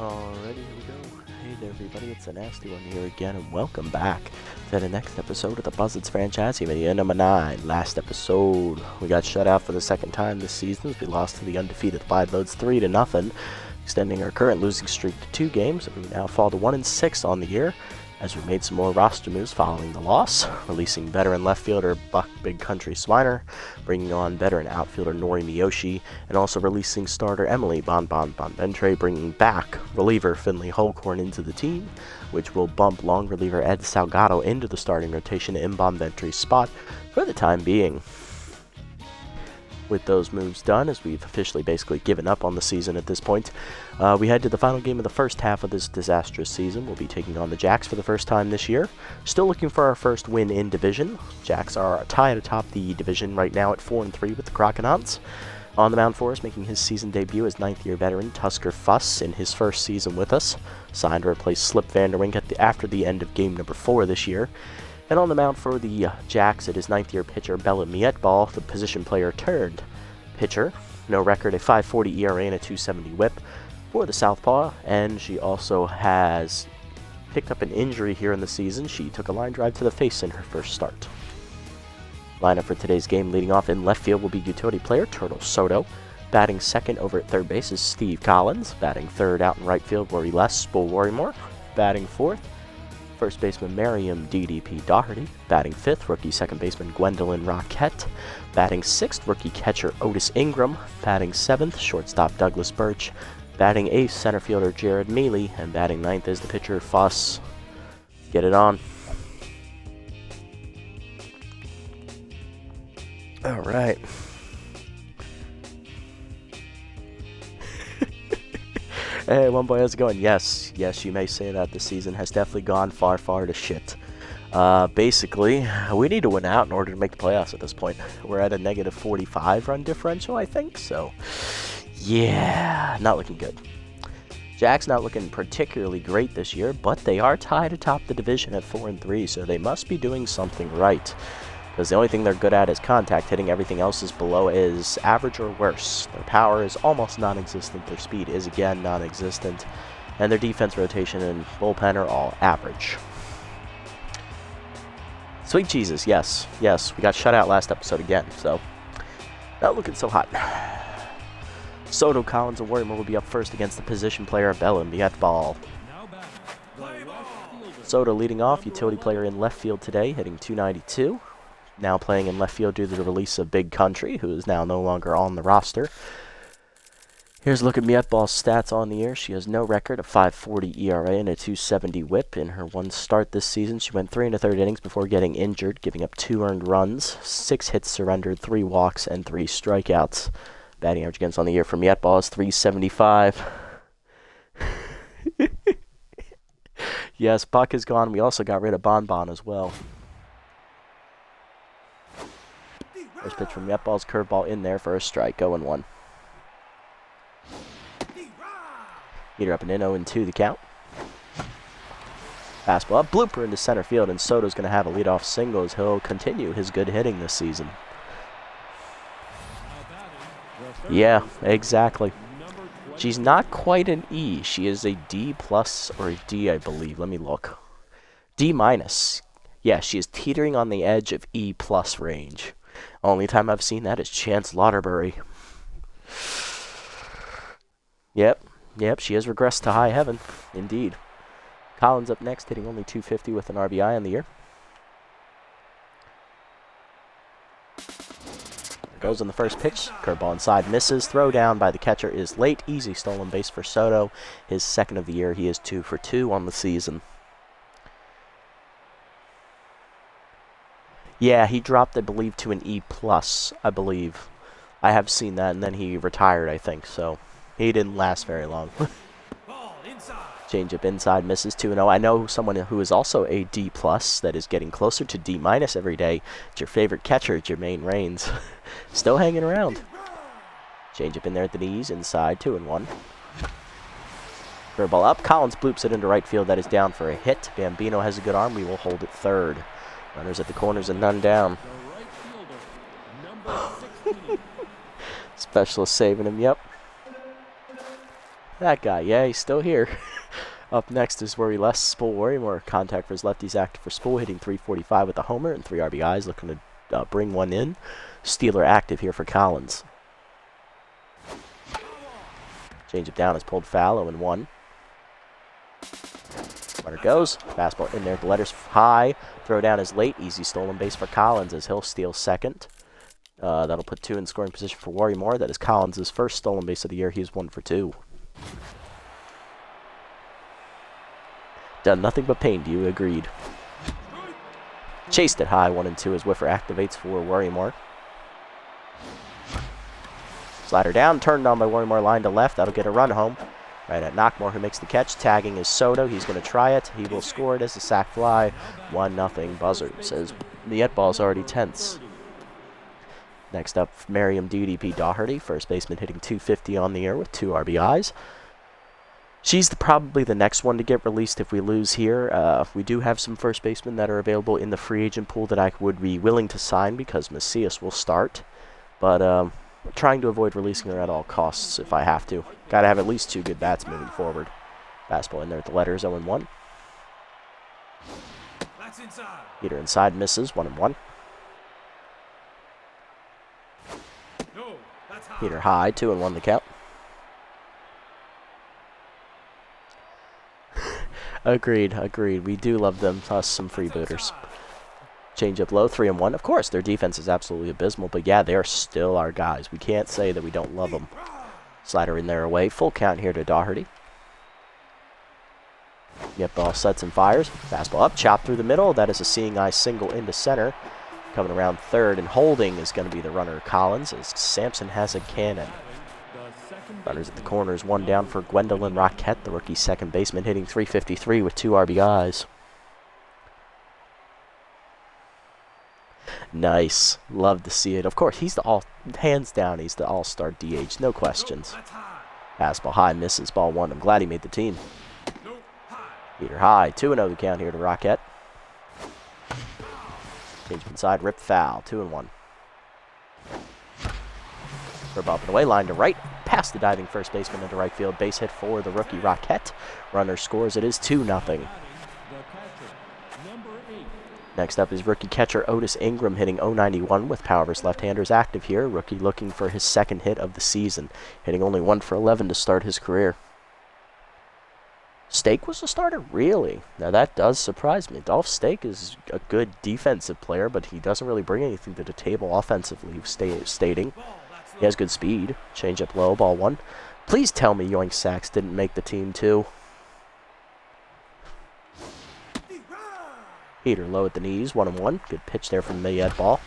Alrighty, here we go. Hey there everybody, it's a nasty one here again, and welcome back to the next episode of the Buzzards franchise, video number 9. Last episode, we got shut out for the second time this season as we lost to the undefeated Wide Loads 3-0, extending our current losing streak to 2 games. We now fall to 1-6 on the year, as we made some more roster moves following the loss, releasing veteran left fielder Buck Big Country Swiner, bringing on veteran outfielder Nori Miyoshi, and also releasing starter Emily Bon Ventre, bringing back reliever Finley Holcorn into the team, which will bump long reliever Ed Salgado into the starting rotation in Bon Ventre's spot for the time being. With those moves done, as we've officially basically given up on the season at this point, we head to the final game of the first half of this disastrous season. We'll be taking on the Jacks for the first time this year. Still looking for our first win in division. Jacks are tied atop the division right now at 4-3 with the Crocodons. On the mound for us, making his season debut as 9th-year veteran Tusker Fuss in his first season with us, signed to replace Slip Vanderwink after the end of game number 4 this year. And on the mound for the Jacks, it is 9th-year pitcher Bella Mietball, the position player turned pitcher. No record, a 5.40 ERA and a 2.70 WHIP for the Southpaw, and she also has picked up an injury here in the season. She took a line drive to the face in her first start. Lineup for today's game, leading off in left field will be utility player Turtle Soto. Batting second over at third base is Steve Collins. Batting third out in right field, Rory Less, Bull Worrymore. Batting fourth, first baseman Miriam DDP Doherty. Batting fifth, rookie second baseman Gwendolyn Roquette. Batting sixth, rookie catcher Otis Ingram. Batting seventh, shortstop Douglas Birch. Batting eighth, center fielder Jared Mealy. And batting ninth is the pitcher Fuss. Get it on. All right. Hey, one boy, how's it going? Yes, you may say that. The season has definitely gone far to shit. Basically, we need to win out in order to make the playoffs at this point. We're at a negative 45 run differential, I think, so yeah, not looking good. Jack's not looking particularly great this year, but they are tied atop the division at 4-3, so they must be doing something right. Because the only thing they're good at is contact hitting. Everything else is below is average or worse. Their power is almost non-existent. Their speed is again non-existent. And their defense, rotation, and bullpen are all average. Sweet Jesus, yes. We got shut out last episode again, so not looking so hot. Soto, Collins, and Worrymore will be up first against the position player Bella Mietball. Soto leading off, utility player in left field today, hitting .292. Now playing in left field due to the release of Big Country, who is now no longer on the roster. Here's a look at Mietball's stats on the year. She has no record, a 5.40 ERA and a 2.70 WHIP. In her one start this season, she went 3 1/3 innings before getting injured, giving up 2 earned runs, 6 hits surrendered, 3 walks, and 3 strikeouts. Batting average against on the year for Mietball is .375. Yes, Buck is gone. We also got rid of Bon as well. First pitch from Mietball's curveball in there for a strike, 0-1. Heater up and in, 0-2 the count. Fastball up, blooper into center field, and Soto's going to have a leadoff single as he'll continue his good hitting this season. Yeah, exactly. She's not quite an E. She is a D plus or a D, I believe. Let me look. D minus. Yeah, she is teetering on the edge of E plus range. Only time I've seen that is Chance Lauderbury. Yep, she has regressed to high heaven, indeed. Collins up next, hitting only .250 with an RBI on the year. Goes on the first pitch, curveball inside, misses. Throw down by the catcher is late. Easy stolen base for Soto. His second of the year, he is 2 for 2 on the season. Yeah, he dropped, I believe, to an E+, I believe. I have seen that, and then he retired, I think, so he didn't last very long. Change up inside, misses 2-0. I know someone who is also a D+, that is getting closer to D- every day. It's your favorite catcher, Jermaine Raines. Still hanging around. Change up in there at the knees, inside, 2-1. Curveball up, Collins bloops it into right field. That is down for a hit. Bambino has a good arm. We will hold it third. Runners at the corners and none down. Specialist saving him, yep. That guy, yeah, he's still here. Up next is Spool Worrymore. Contact for his lefties, active for Spool, hitting 345 with a homer and 3 RBIs, looking to bring one in. Steeler active here for Collins. Change it down is pulled foul, 0-1. Runner goes. Fastball in there. The letters high. Throw down is late. Easy stolen base for Collins as he'll steal second. That'll put 2 in scoring position for Worrymore. That is Collins' first stolen base of the year. He's 1 for 2. Done nothing but pain. Do you agreed? Chased it high. 1-2 as Whiffer activates for Worrymore. Slider down. Turned on by Worrymore. Line to left. That'll get a run home. Right at Knockmore, who makes the catch. Tagging is Soto. He's going to try it. He will score it as a sac fly. 1-0 Buzzards, as the ball's already tense. Next up, Merriam DDP Doherty, first baseman, hitting 250 on the year with 2 RBIs. She's probably the next one to get released if we lose here. We do have some first basemen that are available in the free agent pool that I would be willing to sign because Macias will start. But trying to avoid releasing her at all costs if I have to. Got to have at least 2 good bats moving forward. Fastball in there at the letters, 0-1. Heater inside, misses, 1-1. Heater high, 2-1 the count. Agreed. We do love them, us some freebooters. Change up low, 3-1. Of course, their defense is absolutely abysmal, but yeah, they're still our guys. We can't say that we don't love them. Slider in there away. Full count here to Doherty. Ball sets and fires. Fastball up, chop through the middle. That is a seeing eye single into center. Coming around third and holding is going to be the runner Collins as Sampson has a cannon. Runners at the corners, 1 down for Gwendolyn Roquette, the rookie second baseman, hitting 353 with 2 RBIs. Nice. Love to see it. Of course, hands down, he's the all-star DH. No questions. Fastball high, misses, ball 1. I'm glad he made the team. Heater high, 2-0 the count here to Roquette. Change inside, rip foul, 2-1. Curve up and away, line to right. Past the diving first baseman into right field. Base hit for the rookie Roquette. Runner scores. It is 2-0. Next up is rookie catcher Otis Ingram hitting .091 with power versus left-handers active here. Rookie looking for his second hit of the season. Hitting only 1 for 11 to start his career. Stake was the starter? Really? Now that does surprise me. Dolph Stake is a good defensive player, but he doesn't really bring anything to the table offensively, stating. He has good speed. Change up low, ball 1. Please tell me Yoink Sacks didn't make the team too. Heater low at the knees, 1-1. Good pitch there from Mayette ball.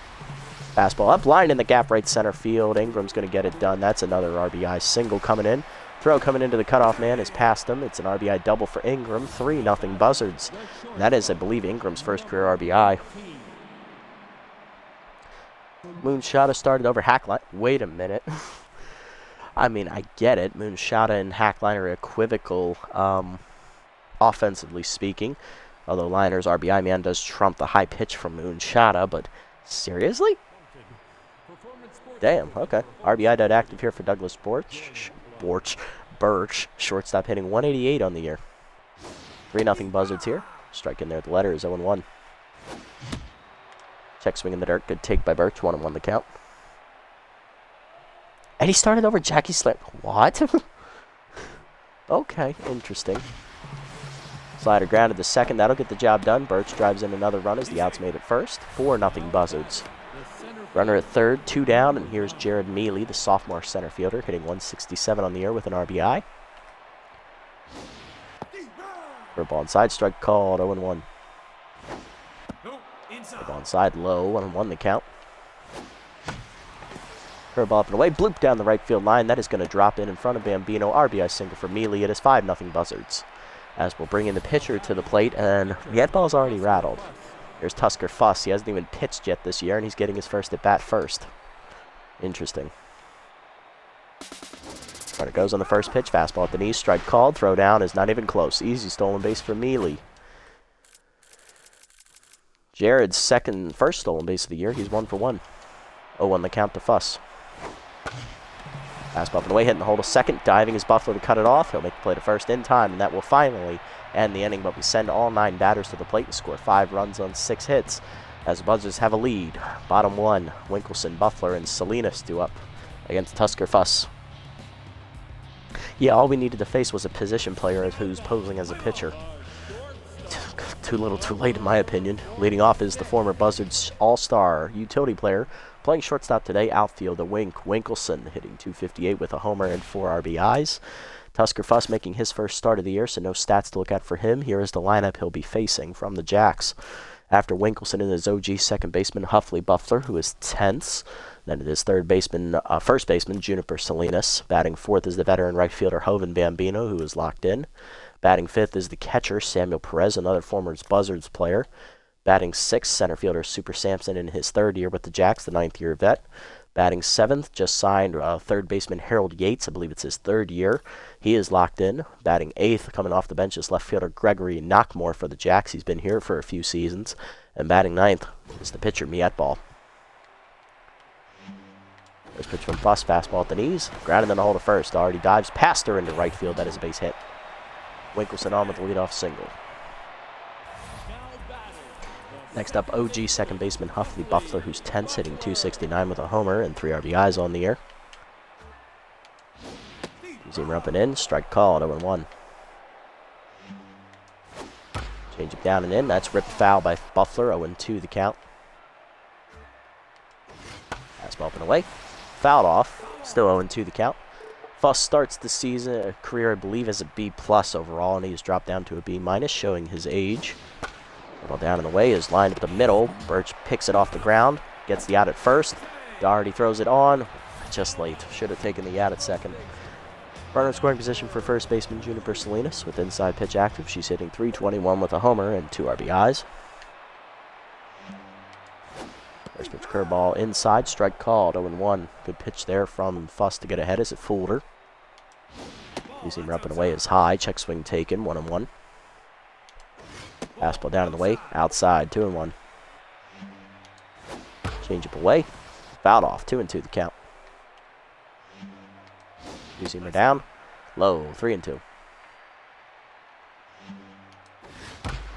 Fastball up, line in the gap right center field. Ingram's going to get it done. That's another RBI single coming in. Throw coming into the cutoff man is past him. It's an RBI double for Ingram. 3-0 Buzzards. And that is, I believe, Ingram's first career RBI. Moonshot started over Hackline. Wait a minute. I mean, I get it. Moonshot and Hackline are equivocal, offensively speaking. Although Liner's RBI man does trump the high pitch from Moonshot, but seriously? Damn, okay. RBI dead active here for Douglas Birch. Shortstop hitting 188 on the year. 3-0 Buzzards here. Strike in there. The letter is 0-1. Check swing in the dirt. Good take by Birch. 1-1 the count. And he started over Jackie Slater. What? Okay, interesting. Slider grounded to second. That'll get the job done. Birch drives in another run as the outs made at first. 4-0 Buzzards. Runner at third, 2 down, and here's Jared Mealy, the sophomore center fielder, hitting 167 on the year with an RBI. Curveball inside, strike called, 0-1. Curveball inside, low, 1-1 the count. Curveball up and away, bloop down the right field line. That is going to drop in front of Bambino. RBI single for Mealy. It is 5-0 Buzzards. As we'll bring in the pitcher to the plate, and the ball's already rattled. Here's Tusker Fuss. He hasn't even pitched yet this year, and he's getting his first at-bat first. Interesting. Runner goes on the first pitch. Fastball at the knees. Strike called. Throw down is not even close. Easy stolen base for Mealy. Jared's first stolen base of the year. He's 1 for 1. 0-1 the count to Fuss. Fastball up and away, hitting the hold a second. Diving is Buffalo to cut it off. He'll make the play to first in time, and that will finally end the inning. But we send all 9 batters to the plate and score 5 runs on 6 hits as the Buzzards have a lead. Bottom 1, Winkelson, Buffler, and Salinas do up against Tusker Fuss. Yeah, all we needed to face was a position player who's posing as a pitcher. Too little too late, in my opinion. Leading off is the former Buzzards all-star utility player. Playing shortstop today, outfielder Winkelson, hitting .258 with a homer and 4 RBIs. Tusker Fuss making his first start of the year, so no stats to look at for him. Here is the lineup he'll be facing from the Jacks. After Winkelson in his OG second baseman, Huffley Buffler, who is tense. Then it is first baseman, Juniper Salinas. Batting fourth is the veteran right fielder, Hoven Bambino, who is locked in. Batting fifth is the catcher, Samuel Perez, another former Buzzards player. Batting sixth, center fielder Super Sampson in his 3rd year with the Jacks, the 9th-year vet. Batting 7th, just signed third baseman Harold Yates. I believe it's his 3rd year. He is locked in. Batting 8th, coming off the bench, is left fielder Gregory Knockmore for the Jacks. He's been here for a few seasons. And batting 9th is the pitcher, Miet Ball. First pitch from Fuss, fastball at the knees. Grounded in the hole to first. Already dives past her into right field. That is a base hit. Winkelson on with the leadoff single. Next up, OG second baseman Huffley Buffler, who's tense, hitting .269 with a homer and 3 RBIs on the year. Zoomer up and in, strike called, 0-1. Change it down and in, that's ripped foul by Buffler, 0-2 the count. Fastball up and away, fouled off, still 0-2 the count. Fuss starts the season career, I believe, as a B+ overall, and he's dropped down to a B-, showing his age. Ball down in the way is lined up the middle. Birch picks it off the ground, gets the out at first. Doherty throws it on, just late. Should have taken the out at second. Runner in scoring position for first baseman Juniper Salinas with inside pitch active. She's hitting .321 with a homer and 2 RBIs. First pitch curveball inside, strike called, 0-1. Good pitch there from Fuss to get ahead as it fooled her. Using her up and away is high. Check swing taken, 1-1. Fastball down in the way, outside, 2-1. Change up away, fouled off, 2-2 the count. Using her down, low, 3-2.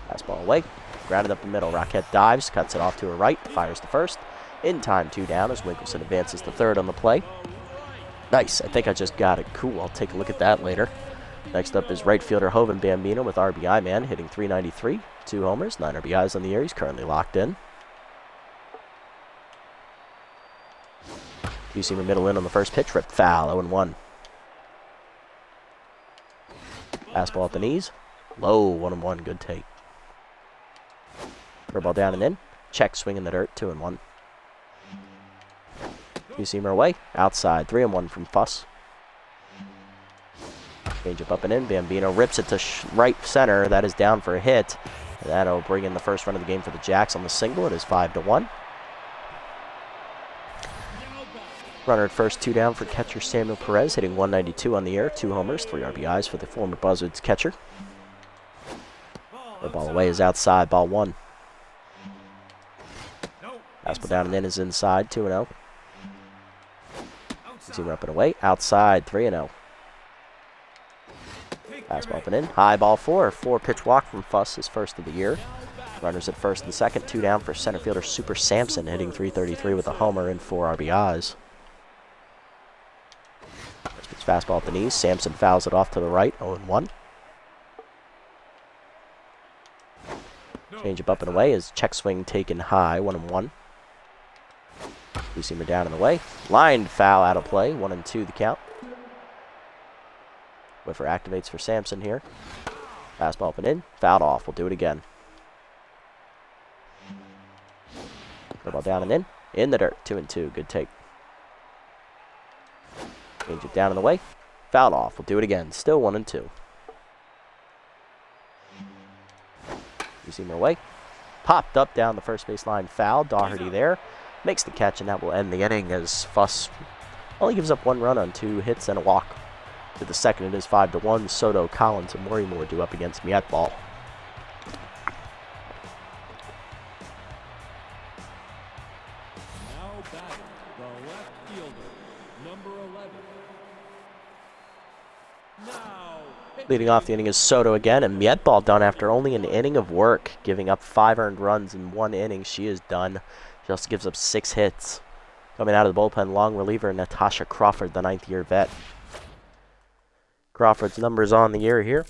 Fastball away, grounded up the middle. Rockette dives, cuts it off to her right, fires to first. In time, 2 down as Winkelson advances to third on the play. Nice, I think I just got it. Cool, I'll take a look at that later. Next up is right fielder Hoven Bambino with RBI man, hitting .393, 2 homers, 9 RBIs on the year. He's currently locked in. Two-seamer middle in on the first pitch, ripped foul, 0-1. Fastball at the knees, low, 1-1, good take. Curveball down and in, check swing in the dirt, 2-1. Two-seamer away, outside, 3-1 from Fuss. Change up and in. Bambino rips it to right center. That is down for a hit. That'll bring in the first run of the game for the Jacks on the single. It is 5-1. Runner at first, 2 down for catcher Samuel Perez, hitting .192 on the year. 2 homers, 3 RBIs for the former Buzzards catcher. The ball away is outside, ball 1. Fastball down and in is inside, 2-0. Zoomer up and away, outside, 3-0. Fastball up and in. High ball 4. 4-pitch walk from Fuss, his first of the year. Runners at first and second. 2 down for center fielder Super Sampson, hitting .333 with a homer and 4 RBIs. First pitch fastball at the knees. Sampson fouls it off to the right. 0-1. Change up and away is check swing taken high. 1-1. Two-seamer down in the way. Lined foul out of play. 1-2 the count. Whiffer activates for Sampson here. Fastball up and in. Fouled off. We'll do it again. Curveball down and in. In the dirt. 2-2. Good take. Change it down in the way. Fouled off. We'll do it again. Still 1-2. You see him away. Popped up down the first base line. Foul. Doherty there. Makes the catch, and that will end the inning as Fuss only gives up 1 run on 2 hits and a walk. To the second, it is 5-1. Soto, Collins, and Morimoor do up against Miet Ball. Now batting, the left fielder, number 11, Leading off the inning is Soto again, and Mietball done after only an inning of work, giving up 5 earned runs in 1 inning. She is done. She also gives up 6 hits. Coming out of the bullpen, long reliever Natasha Crawford, the 9th-year vet. Crawford's numbers on the year here.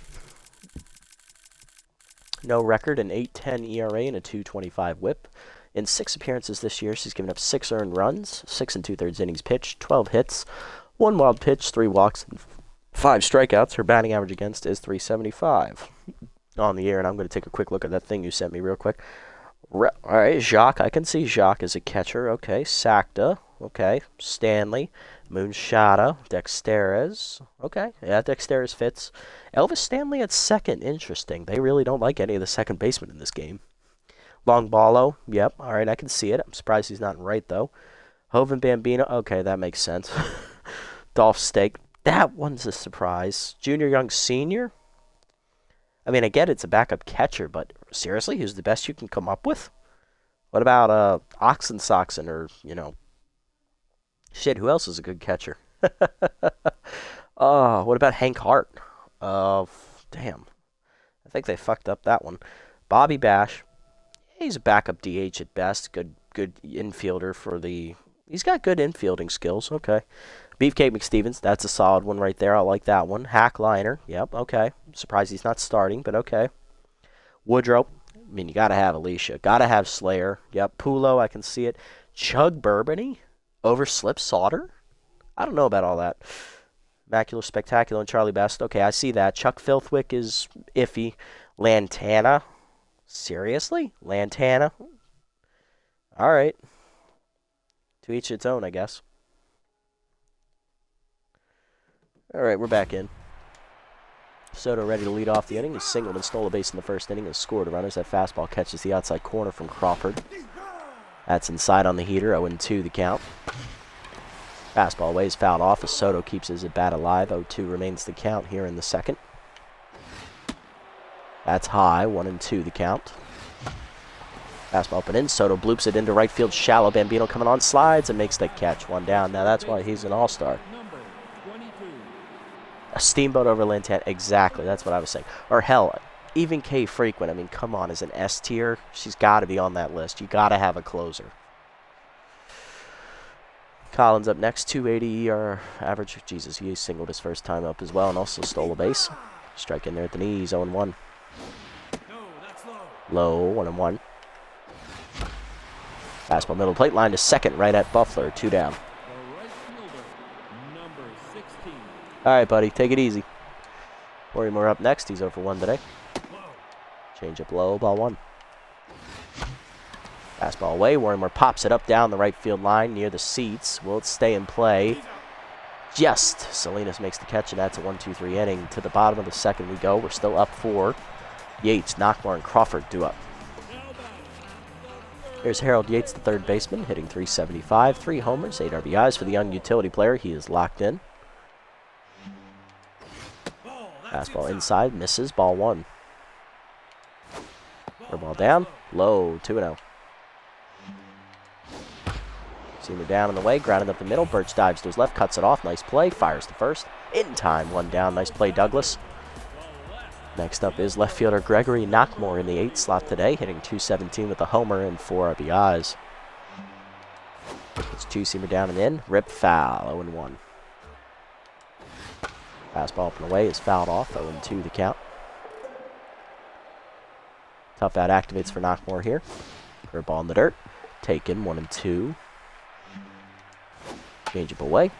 No record, an 8.10 ERA and a 2.25 WHIP. In 6 appearances this year, she's given up 6 earned runs, 6 2/3 innings pitched, 12 hits, 1 wild pitch, 3 walks, and 5 strikeouts. Her batting average against is .375 on the year, and I'm going to take a quick look at that thing you sent me real quick. All right, Jacques. I can see Jacques as a catcher. Okay, Sakta. Okay, Stanley. Moonshada. Dexteres. Okay, yeah, Dexteres fits. Elvis Stanley at second. Interesting. They really don't like any of the second basemen in this game. Long Ballo. Yep, all right, I can see it. I'm surprised he's not in right, though. Hoven Bambino. Okay, that makes sense. Dolph Steak. That one's a surprise. Junior Young Senior. I mean, I get it's a backup catcher, but seriously, who's the best you can come up with? What about Oxensoxen or, shit, who else is a good catcher? What about Hank Hart? Damn. I think they fucked up that one. Bobby Bash. He's a backup DH at best. Good infielder for the... He's got good infielding skills. Okay. Beefcake McStevens, that's a solid one right there. I like that one. Hack Liner, yep, okay. I'm surprised he's not starting, but okay. Woodrow, I mean, you got to have Alicia. Got to have Slayer. Yep, Pulo, I can see it. Chug Bourbony over Slip Sauter? I don't know about all that. Macular Spectacular and Charlie Best. Okay, I see that. Chuck Filthwick is iffy. Lantana? Seriously? Lantana? All right. To each its own, I guess. All right, we're back in. Soto ready to lead off the inning. He singled and stole a base in the first inning and scored runners. That fastball catches the outside corner from Crawford. That's inside on the heater. 0-2 the count. Fastball away is fouled off as Soto keeps his at-bat alive. 0-2 remains the count here in the second. That's high. 1-2 the count. Fastball up and in. Soto bloops it into right field. Shallow. Bambino coming on, slides and makes the catch. 1 down. Now that's why he's an all-star. A steamboat over Lantana. Exactly. That's what I was saying. Or hell, even K Frequent. I mean, come on. As an S tier, she's got to be on that list. You got to have a closer. Collins up next. 280 ER average. Jesus, he singled his first time up as well and also stole a base. Strike in there at the knees. 0-1. Low. 1-1. Fastball middle plate line to second right at Buffler. 2 down. All right, buddy, take it easy. Worrymore up next. He's 0 for 1 today. Change up low, ball 1. Fastball away. Worrymore pops it up down the right field line near the seats. Will it stay in play? Just. Salinas makes the catch, and that's a 1-2-3 inning. To the bottom of the second we go. We're still up 4. Yates, Knockmore, and Crawford due up. Here's Harold Yates, the third baseman, hitting .375. 3 homers, 8 RBIs for the young utility player. He is locked in. Fastball inside, misses, ball 1. Ball down, low, 2-0. Seamer down in the way, grounded up the middle. Birch dives to his left, cuts it off. Nice play, fires to first. In time, 1 down. Nice play, Douglas. Next up is left fielder Gregory Knockmore in the 8th slot today, hitting .217 with a homer and 4 RBIs. It's 2-seamer down and in. Rip foul, 0-1. Fastball up and away is fouled off, 0-2 the count. Tough out activates for Knockmore here. Curveball in the dirt. Taken, 1-2. Change up away.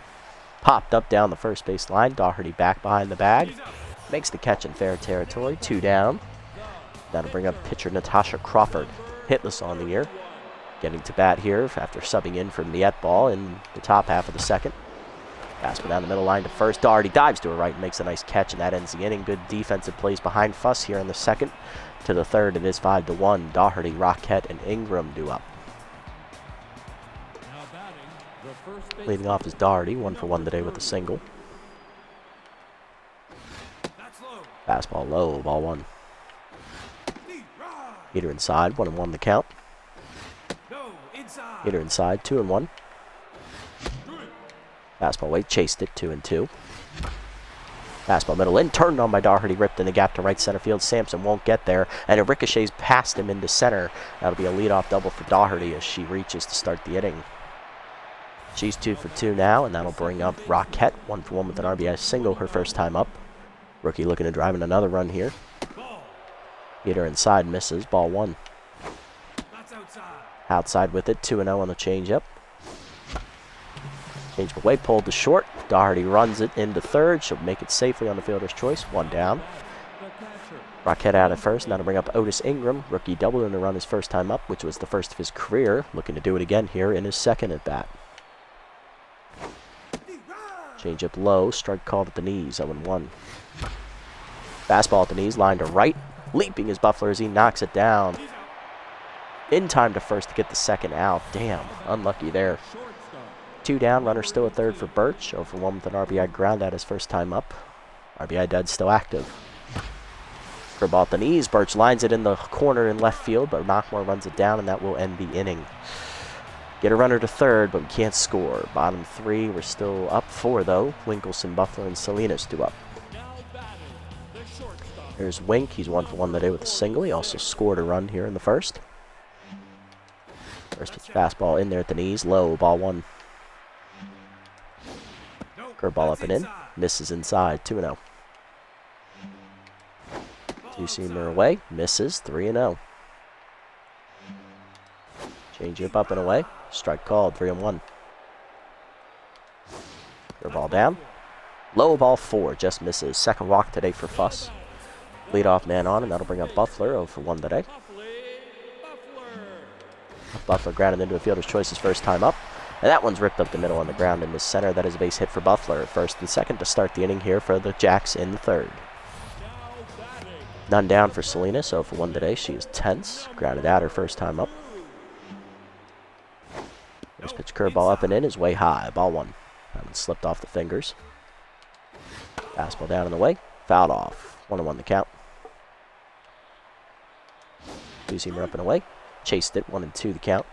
Popped up down the first base line. Doherty back behind the bag. Makes the catch in fair territory. 2 down. That'll bring up pitcher Natasha Crawford. Hitless on the year. Getting to bat here after subbing in for Mietball in the top half of the second. Fastball down the middle line to first. Doherty dives to her right and makes a nice catch, and that ends the inning. Good defensive plays behind Fuss here in the second. To the third, it is 5-1. Doherty, Rockett, and Ingram due up. Leading off is Doherty, 1 for 1 today with a single. Fastball low, ball 1. Hitter inside, 1-1 the count. Hitter inside, 2-1. Fastball away, chased it, 2-2. Fastball middle in, turned on by Daugherty, ripped in the gap to right center field. Sampson won't get there, and it ricochets past him into center. That'll be a leadoff double for Daugherty as she reaches to start the inning. She's 2 for 2 now, and that'll bring up Rockette, 1 for 1 with an RBI single, her first time up. Rookie looking to drive in another run here. Hit her inside, misses, ball 1. Outside with it, 2-0 on the changeup. Change away, pulled to short. Daugherty runs it into third. She'll make it safely on the fielder's choice. 1 down. Rockette out at first. Now to bring up Otis Ingram. Rookie doubled in the run his first time up, which was the first of his career. Looking to do it again here in his second at bat. Change up low. Strike called at the knees. 0-1. Fastball at the knees. Line to right. Leaping is Buffler as he knocks it down. In time to first to get the second out. Damn. Unlucky there. 2 down, runner still at third for Birch. 0 for 1 with an RBI ground out his first time up. RBI dead still active. Curveball at the knees. Birch lines it in the corner in left field, but Knockmore runs it down, and that will end the inning. Get a runner to third, but we can't score. Bottom 3, we're still up 4, though. Winkelson, Buffler, and Salinas do up. There's Wink. He's 1 for 1 today with a single. He also scored a run here in the first. First pitch fastball in there at the knees. Low, ball 1. Curveball up and in. Misses inside. 2-0. Two-seamer away. Misses. 3-0. Change up and away. Strike called. 3-1. Curveball down. Low ball 4. Just misses. Second walk today for Fuss. Leadoff man on, and that'll bring up Buffler. 0 for 1 today. Buffler grounded into a fielder's choice his first time up. And that one's ripped up the middle on the ground in the center. That is a base hit for Buffler. First and second to start the inning here for the Jacks in the third. None down for Salinas. 0 for 1 today. She is tense. Grounded out her first time up. First pitch curveball up and in is way high. Ball 1. That one slipped off the fingers. Fastball down and away. Fouled off. 1-1 the count. Two-seamer up and away. Chased it. 1-2 the count.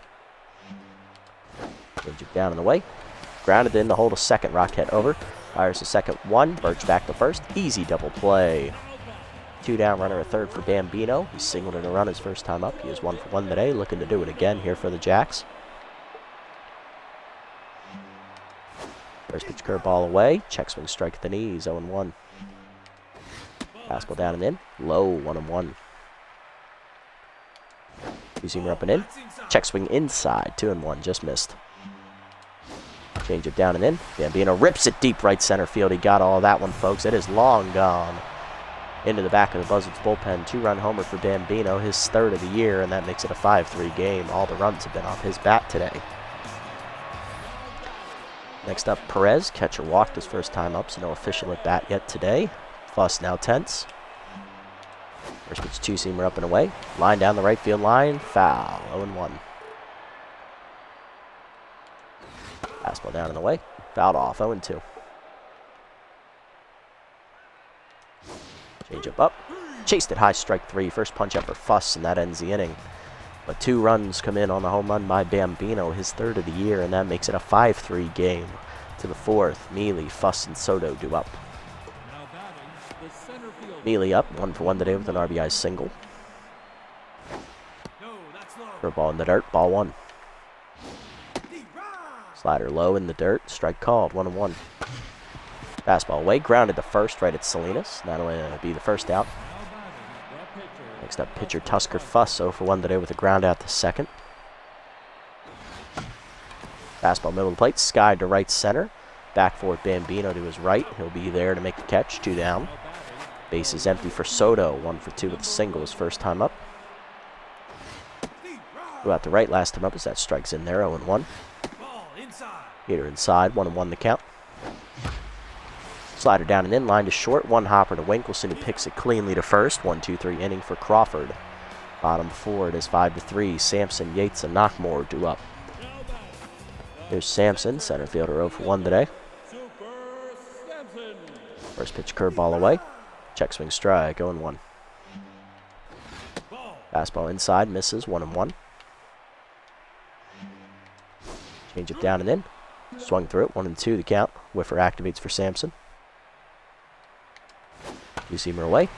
Change it down and away. Grounded in to hold a second. Rockette over. Fires the second 1. Birch back to first. Easy double play. 2 down, runner at third for Bambino. He singled in a run his first time up. He is 1 for 1 today. Looking to do it again here for the Jacks. First pitch curveball away. Check swing strike at the knees. 0-1. Fastball down and in. Low. 1-1. Two-seamer up and in. Check swing inside. 2-1. Just missed. Change it down and in. Bambino rips it deep right center field. He got all that one, folks. It is long gone. Into the back of the Buzzards bullpen. 2-run homer for Bambino. His third of the year, and that makes it a 5-3 game. All the runs have been off his bat today. Next up, Perez. Catcher walked his first time up, so no official at bat yet today. Fuss now tense. First pitch two-seamer up and away. Line down the right field line. Foul. 0-1. Fastball down and away. Fouled off. 0-2. Change up. Chased it high. Strike 3. First punch up for Fuss, and that ends the inning. But 2 runs come in on the home run by Bambino, his third of the year, and that makes it a 5-3 game. To the fourth, Mealy, Fuss, and Soto do up. Mealy up, 1 for 1 today with an RBI single. For a ball in the dirt, ball 1. Slider low in the dirt, strike called, 1-1. Fastball away, grounded to first right at Salinas. That'll be the first out. Next up, pitcher Tusker Fuss, 0 for 1 today with a ground out to second. Fastball middle of the plate, skied to right center. Back forward Bambino to his right. He'll be there to make the catch, 2 down. Base is empty for Soto, 1 for 2 with a single his first time up. Go out to right last time up as that strikes in there, 0-1. Hitter inside, 1-1 the count. Slider down and in, line to short, 1 hopper to Winkelson, who picks it cleanly to first. 1-2-3 inning for Crawford. Bottom 4, it is 5-3. Sampson, Yates, and Knockmore do up. Here's Sampson, center fielder, 0 for 1 today. First pitch curveball away. Check swing strike, 0-1. Fastball inside, misses, 1-1. Change it down and in. Swung through it, 1-2 the count. Whiffer activates for Sampson. Two-seamer away.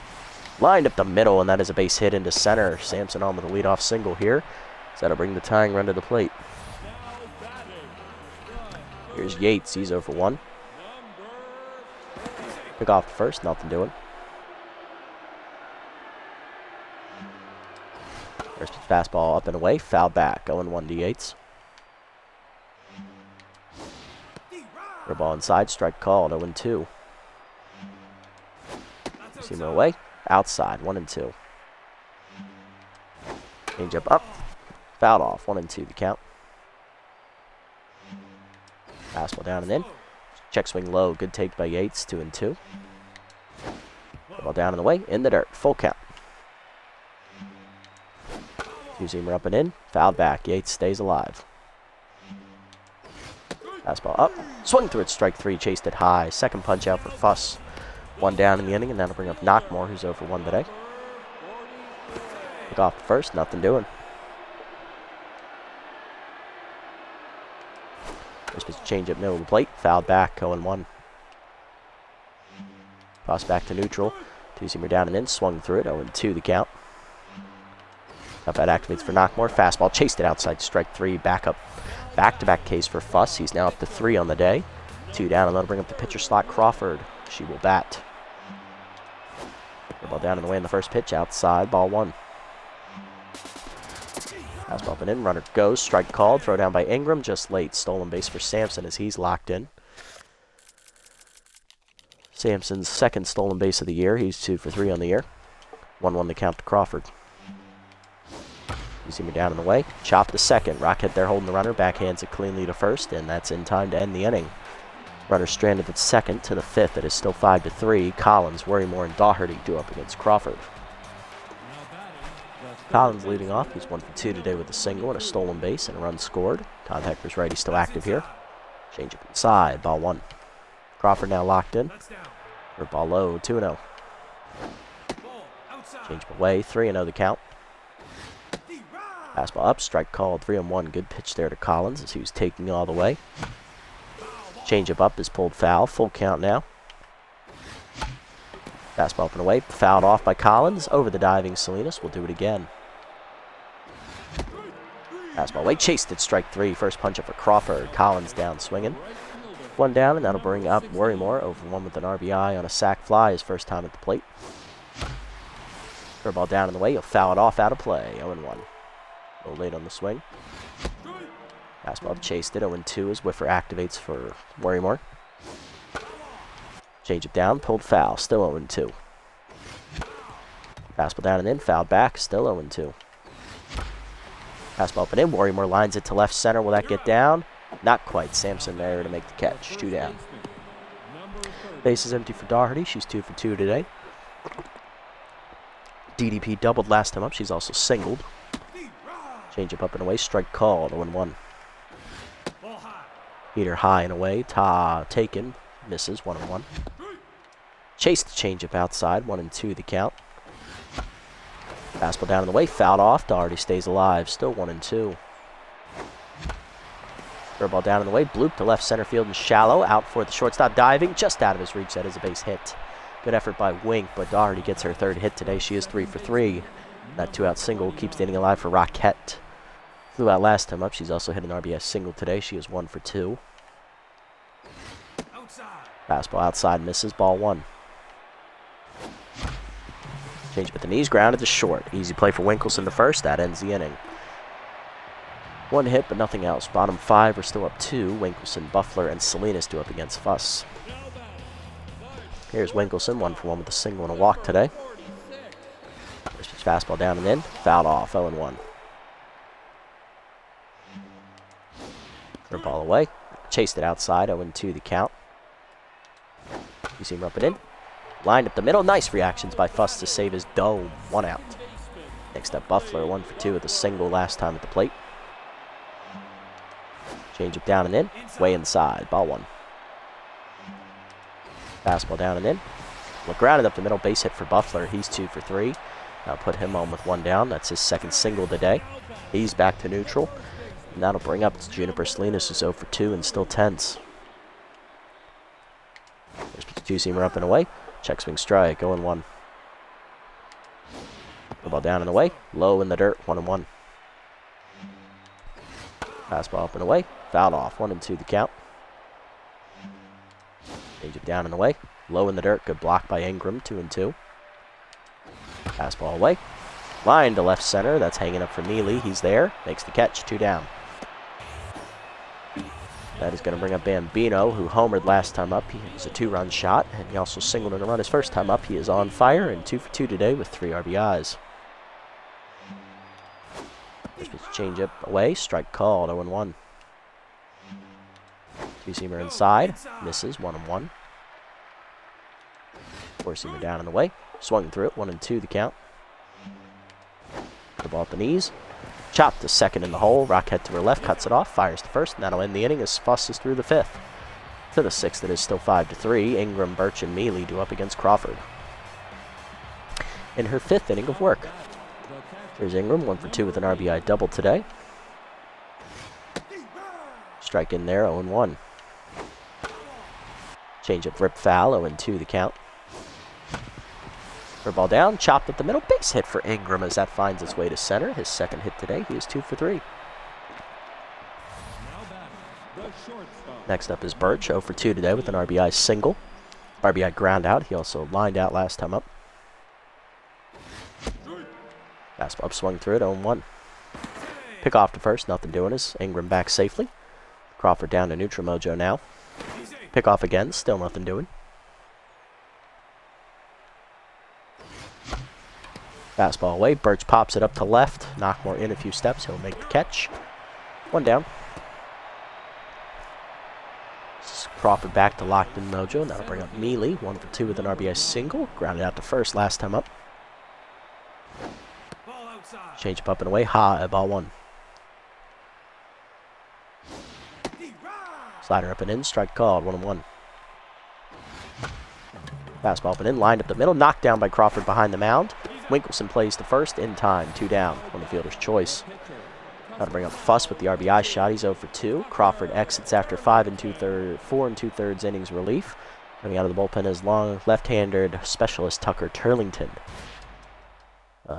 Lined up the middle, and that is a base hit into center. Sampson on with a leadoff single here. So that'll bring the tying run to the plate. Here's Yates. He's 0 for 1. Pick off the first. Nothing doing. First pitch fastball up and away. Foul back. 0-1 to Yates. For a ball inside. Strike called. 0-2. Seamer away. Outside. 1-2. Change up. Fouled off. 1-2 the count. Fastball down and in. Check swing low. Good take by Yates. 2-2. Ball down and away. In the dirt. Full count. Two-seamer up and in. Fouled back. Yates stays alive. Fastball up. Swung through it. Strike 3. Chased it high. Second punch out for Fuss. 1 down in the inning, and that'll bring up Knockmore, who's 0 for 1 today. Pick off the first. Nothing doing. First pitch change up middle of the plate. Fouled back. 0-1. Toss back to neutral. Two-seamer down and in. Swung through it. 0-2 the count. Up at activates for Knockmore. Fastball chased it outside. Strike 3. Back-to-back case for Fuss. He's now up to 3 on the day. 2 down, and that'll bring up the pitcher slot, Crawford. She will bat. Ball down and away in the first pitch. Outside. Ball 1. Fastball up and in. Runner goes. Strike called. Throw down by Ingram. Just late. Stolen base for Sampson as he's locked in. Sampson's second stolen base of the year. He's 2 for 3 on the year. 1-1 to count to Crawford. You see me down in the way. Chop to second. Rockhead there holding the runner. Backhands it cleanly to first, and that's in time to end the inning. Runner stranded at second to the 5th. It is still 5-3. Collins, Worrymore, and Daugherty do up against Crawford. Collins leading off. He's 1 for 2 today with a single and a stolen base and a run scored. Todd Hector's righty still active here. Change up inside. Ball 1. Crawford now locked in. For ball low. 2-0. Change up away. 3-0 the count. Fastball up. Strike called. 3-1. Good pitch there to Collins as he was taking all the way. Changeup up is pulled foul. Full count now. Fastball up and away. Fouled off by Collins. Over the diving Salinas. Will do it again. Fastball away. Chased it. Strike 3. First punch up for Crawford. Collins down swinging. 1 down, and that'll bring up Worrymore. 0 for 1 with an RBI on a sac fly. His first time at the plate. Curveball down in the way. He'll foul it off out of play. 0-1. A little late on the swing. Fastball chased it. 0-2 as Whiffer activates for Worrymore. Change it down. Pulled foul. Still 0-2. Fastball down and in. Fouled back. Still 0-2. Fastball up and in. Worrymore lines it to left center. Will that get down? Not quite. Sampson there to make the catch. 2 down. Base is empty for Daugherty. She's 2 for 2 today. DDP doubled last time up. She's also singled. Change up and away. Strike called. 0-1. Heater high and away. Taken. Misses. 1-1. Chase the changeup outside. 1-2 the count. Fastball down in the way. Fouled off. Daugherty stays alive. Still 1-2. Curveball down in the way. Bloop to left center field and shallow. Out for the shortstop. Diving. Just out of his reach. That is a base hit. Good effort by Wink, but Daugherty gets her 3rd hit today. She is 3 for 3. That 2-out single keeps the inning alive for Rockette. Flew out last time up. She's also hit an RBI single today. She is 1 for 2. Fastball outside misses. Ball 1. Change with the knees. Grounded to short. Easy play for Winkelson the first. That ends the inning. 1 hit, but nothing else. Bottom 5 are still up 2. Winkelson, Buffler, and Salinas do up against Fuss. Here's Winkelson, 1 for 1 with a single and a walk today. First pitch fastball down and in. Fouled off. 0-1. Curveball away. Chased it outside. 0-2 the count. You see him up and in. Lined up the middle. Nice reactions by Fuss to save his dome. 1 out. Next up, Buffler, 1 for 2 with a single last time at the plate. Change it down and in. Way inside. Ball 1. Fastball down and in. Well, grounded up the middle. Base hit for Buffler. He's 2 for 3. Now put him on with 1 down. That's his 2nd single today. He's back to neutral. And that'll bring up Juniper Salinas, who's 0 for 2 and still tense. There's 2-seamer up and away. Check swing strike, 0-1. The ball down and away, low in the dirt, 1-1. Fastball up and away, fouled off, 1-2 the count. Change it down and away, low in the dirt, good block by Ingram, 2-2. Fastball away, line to left center, that's hanging up for Neely, he's there, makes the catch, 2 down. That is going to bring up Bambino, who homered last time up. He was a 2-run shot, and he also singled in a run his first time up. He is on fire and 2 for 2 today with 3 RBIs. First pitch change up away, strike called, 0-1. Two-seamer inside, misses, 1-1. Four-seamer down and away, swung through it, 1-2 the count. The ball at the knees. Chopped to second in the hole. Rockhead to her left, cuts it off, fires to first, and that'll end the inning as Fuss is through the 5th. To the 6th, it is still 5-3. Ingram, Birch, and Mealy do up against Crawford. In her 5th inning of work. There's Ingram, 1 for 2 with an RBI double today. Strike in there, 0-1. Change up, rip foul, 0-2 the count. Ball down, chopped at the middle, base hit for Ingram as that finds its way to center. His second hit today, he is 2 for 3. Next up is Birch, 0 for 2 today with an RBI single. RBI ground out, he also lined out last time up. Fastball up, swung through it, 0-1. Pick off to first, nothing doing as Ingram back safely. Crawford down to neutral mojo now. Pick off again, still nothing doing. Fastball away, Birch pops it up to left. Knockmore in a few steps, he'll make the catch. 1 down. Crawford back to locked in mojo, and that'll bring up Mealy, 1 for 2 with an RBI single. Grounded out to first last time up. Change up and away, at ball 1. Slider up and in, strike called, 1-1. Fastball up and in, lined up the middle, knocked down by Crawford behind the mound. Winkelson plays to first in time, 2 down on the fielder's choice. Got to bring up Fuss with the RBI shot. He's 0 for 2. Crawford exits after 4 2/3 innings relief. Coming out of the bullpen is long left-handed specialist Tucker Turlington.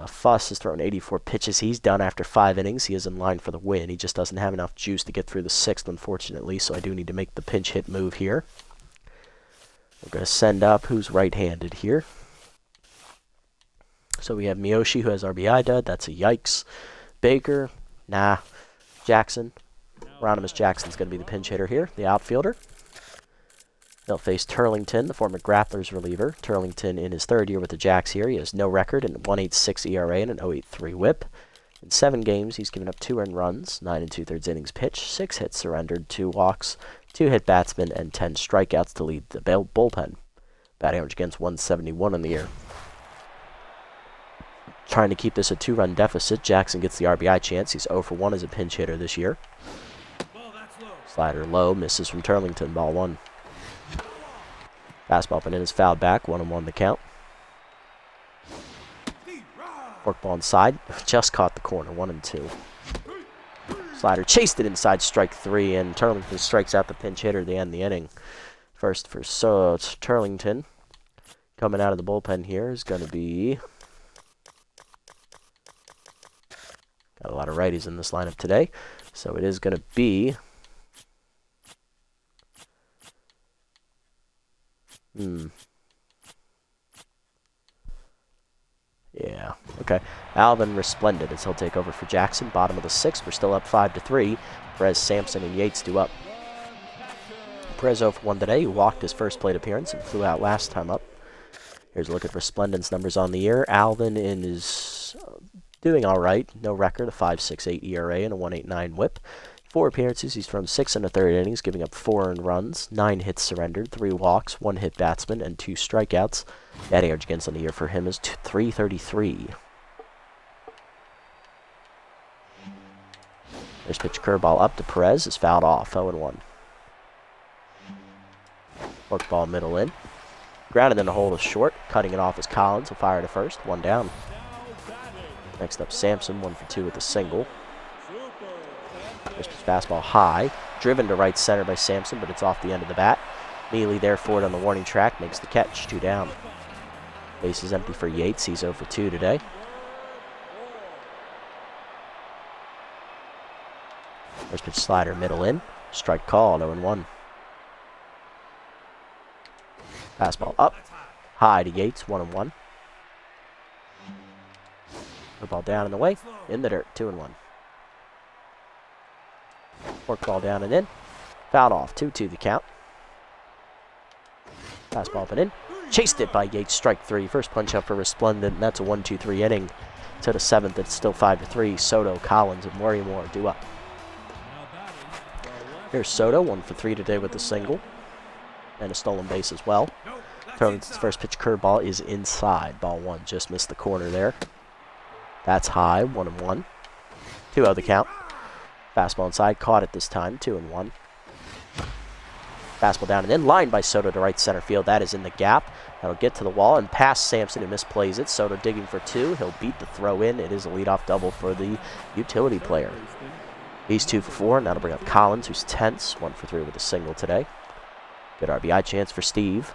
Fuss has thrown 84 pitches. He's done after 5 innings. He is in line for the win. He just doesn't have enough juice to get through the 6th, unfortunately, so I do need to make the pinch hit move here. We're going to send up who's right-handed here. So we have Miyoshi, who has RBI dud. That's a yikes. Baker, nah. Jackson. Ronimus Jackson's going to be the pinch hitter here, the outfielder. They'll face Turlington, the former Grapplers reliever. Turlington in his 3rd year with the Jacks here. He has no record and 1.86 ERA and an 0.83 whip. In 7 games, he's given up 2 earned runs, 9 2/3 innings pitched, 6 hits surrendered, 2 walks, 2 hit batsmen, and 10 strikeouts to lead the bullpen. Batting average against 171 in the year. Trying to keep this a 2-run deficit. Jackson gets the RBI chance. He's 0 for 1 as a pinch hitter this year. Slider low, misses from Turlington, ball 1. Fastball up and in is fouled back, 1-1 the count. Forkball inside, just caught the corner, 1-2. Slider chased it inside, strike 3, and Turlington strikes out the pinch hitter to end the inning. First for Turlington. Coming out of the bullpen here is going to be... Got a lot of righties in this lineup today. So it is going to be... Yeah, okay. Alvin Resplendent as he'll take over for Jackson. Bottom of the 6th. We're still up 5-3. Perez, Sampson, and Yates do up. Perez 0 for 1 today. He walked his first plate appearance and flew out last time up. Here's a look at Resplendent's numbers on the year. Alvin is doing all right. No record, a 5.68 ERA and a 1.89 whip. 4 appearances, he's thrown 6 1/3 innings, giving up 4 earned runs, 9 hits surrendered, 3 walks, 1 hit batsman, and 2 strikeouts. Batting average against on the year for him is .333. There's pitch curveball up to Perez, is fouled off, 0-1. Forkball middle in. Grounded in the hole is short, cutting it off is Collins, will fire to first, 1 down. Next up, Sampson, 1 for 2 with a single. There's fastball high, driven to right center by Sampson, but it's off the end of the bat. Mealy there for it on the warning track, makes the catch, 2 down. Base is empty for Yates. He's 0 for 2 today. First pitch slider, middle in. Strike called, 0-1. Fastball up. High to Yates, 1-1. Ball down and away. In the dirt, 2-1. Forkball down and in. Fouled off, 2-2 the count. Fastball up and in. Chased it by Yates, strike 3. First punch up for Resplendent, and that's a 1-2-3 inning. To the 7th, it's still 5-3. Soto, Collins, and Worrymore due up. Here's Soto, 1 for 3 today with a single. And a stolen base as well. Turlington's first pitch curveball is inside. Ball 1, just missed the corner there. That's high, 1-1. 2-0 the count. Fastball inside, caught it this time, 2-1. Fastball down and in, lined by Soto to right center field. That is in the gap. That'll get to the wall and past Sampson, who misplays it. Soto digging for 2. He'll beat the throw in. It is a leadoff double for the utility player. He's 2 for 4, and that'll bring up Collins, who's tense, 1 for 3 with a single today. Good RBI chance for Steve.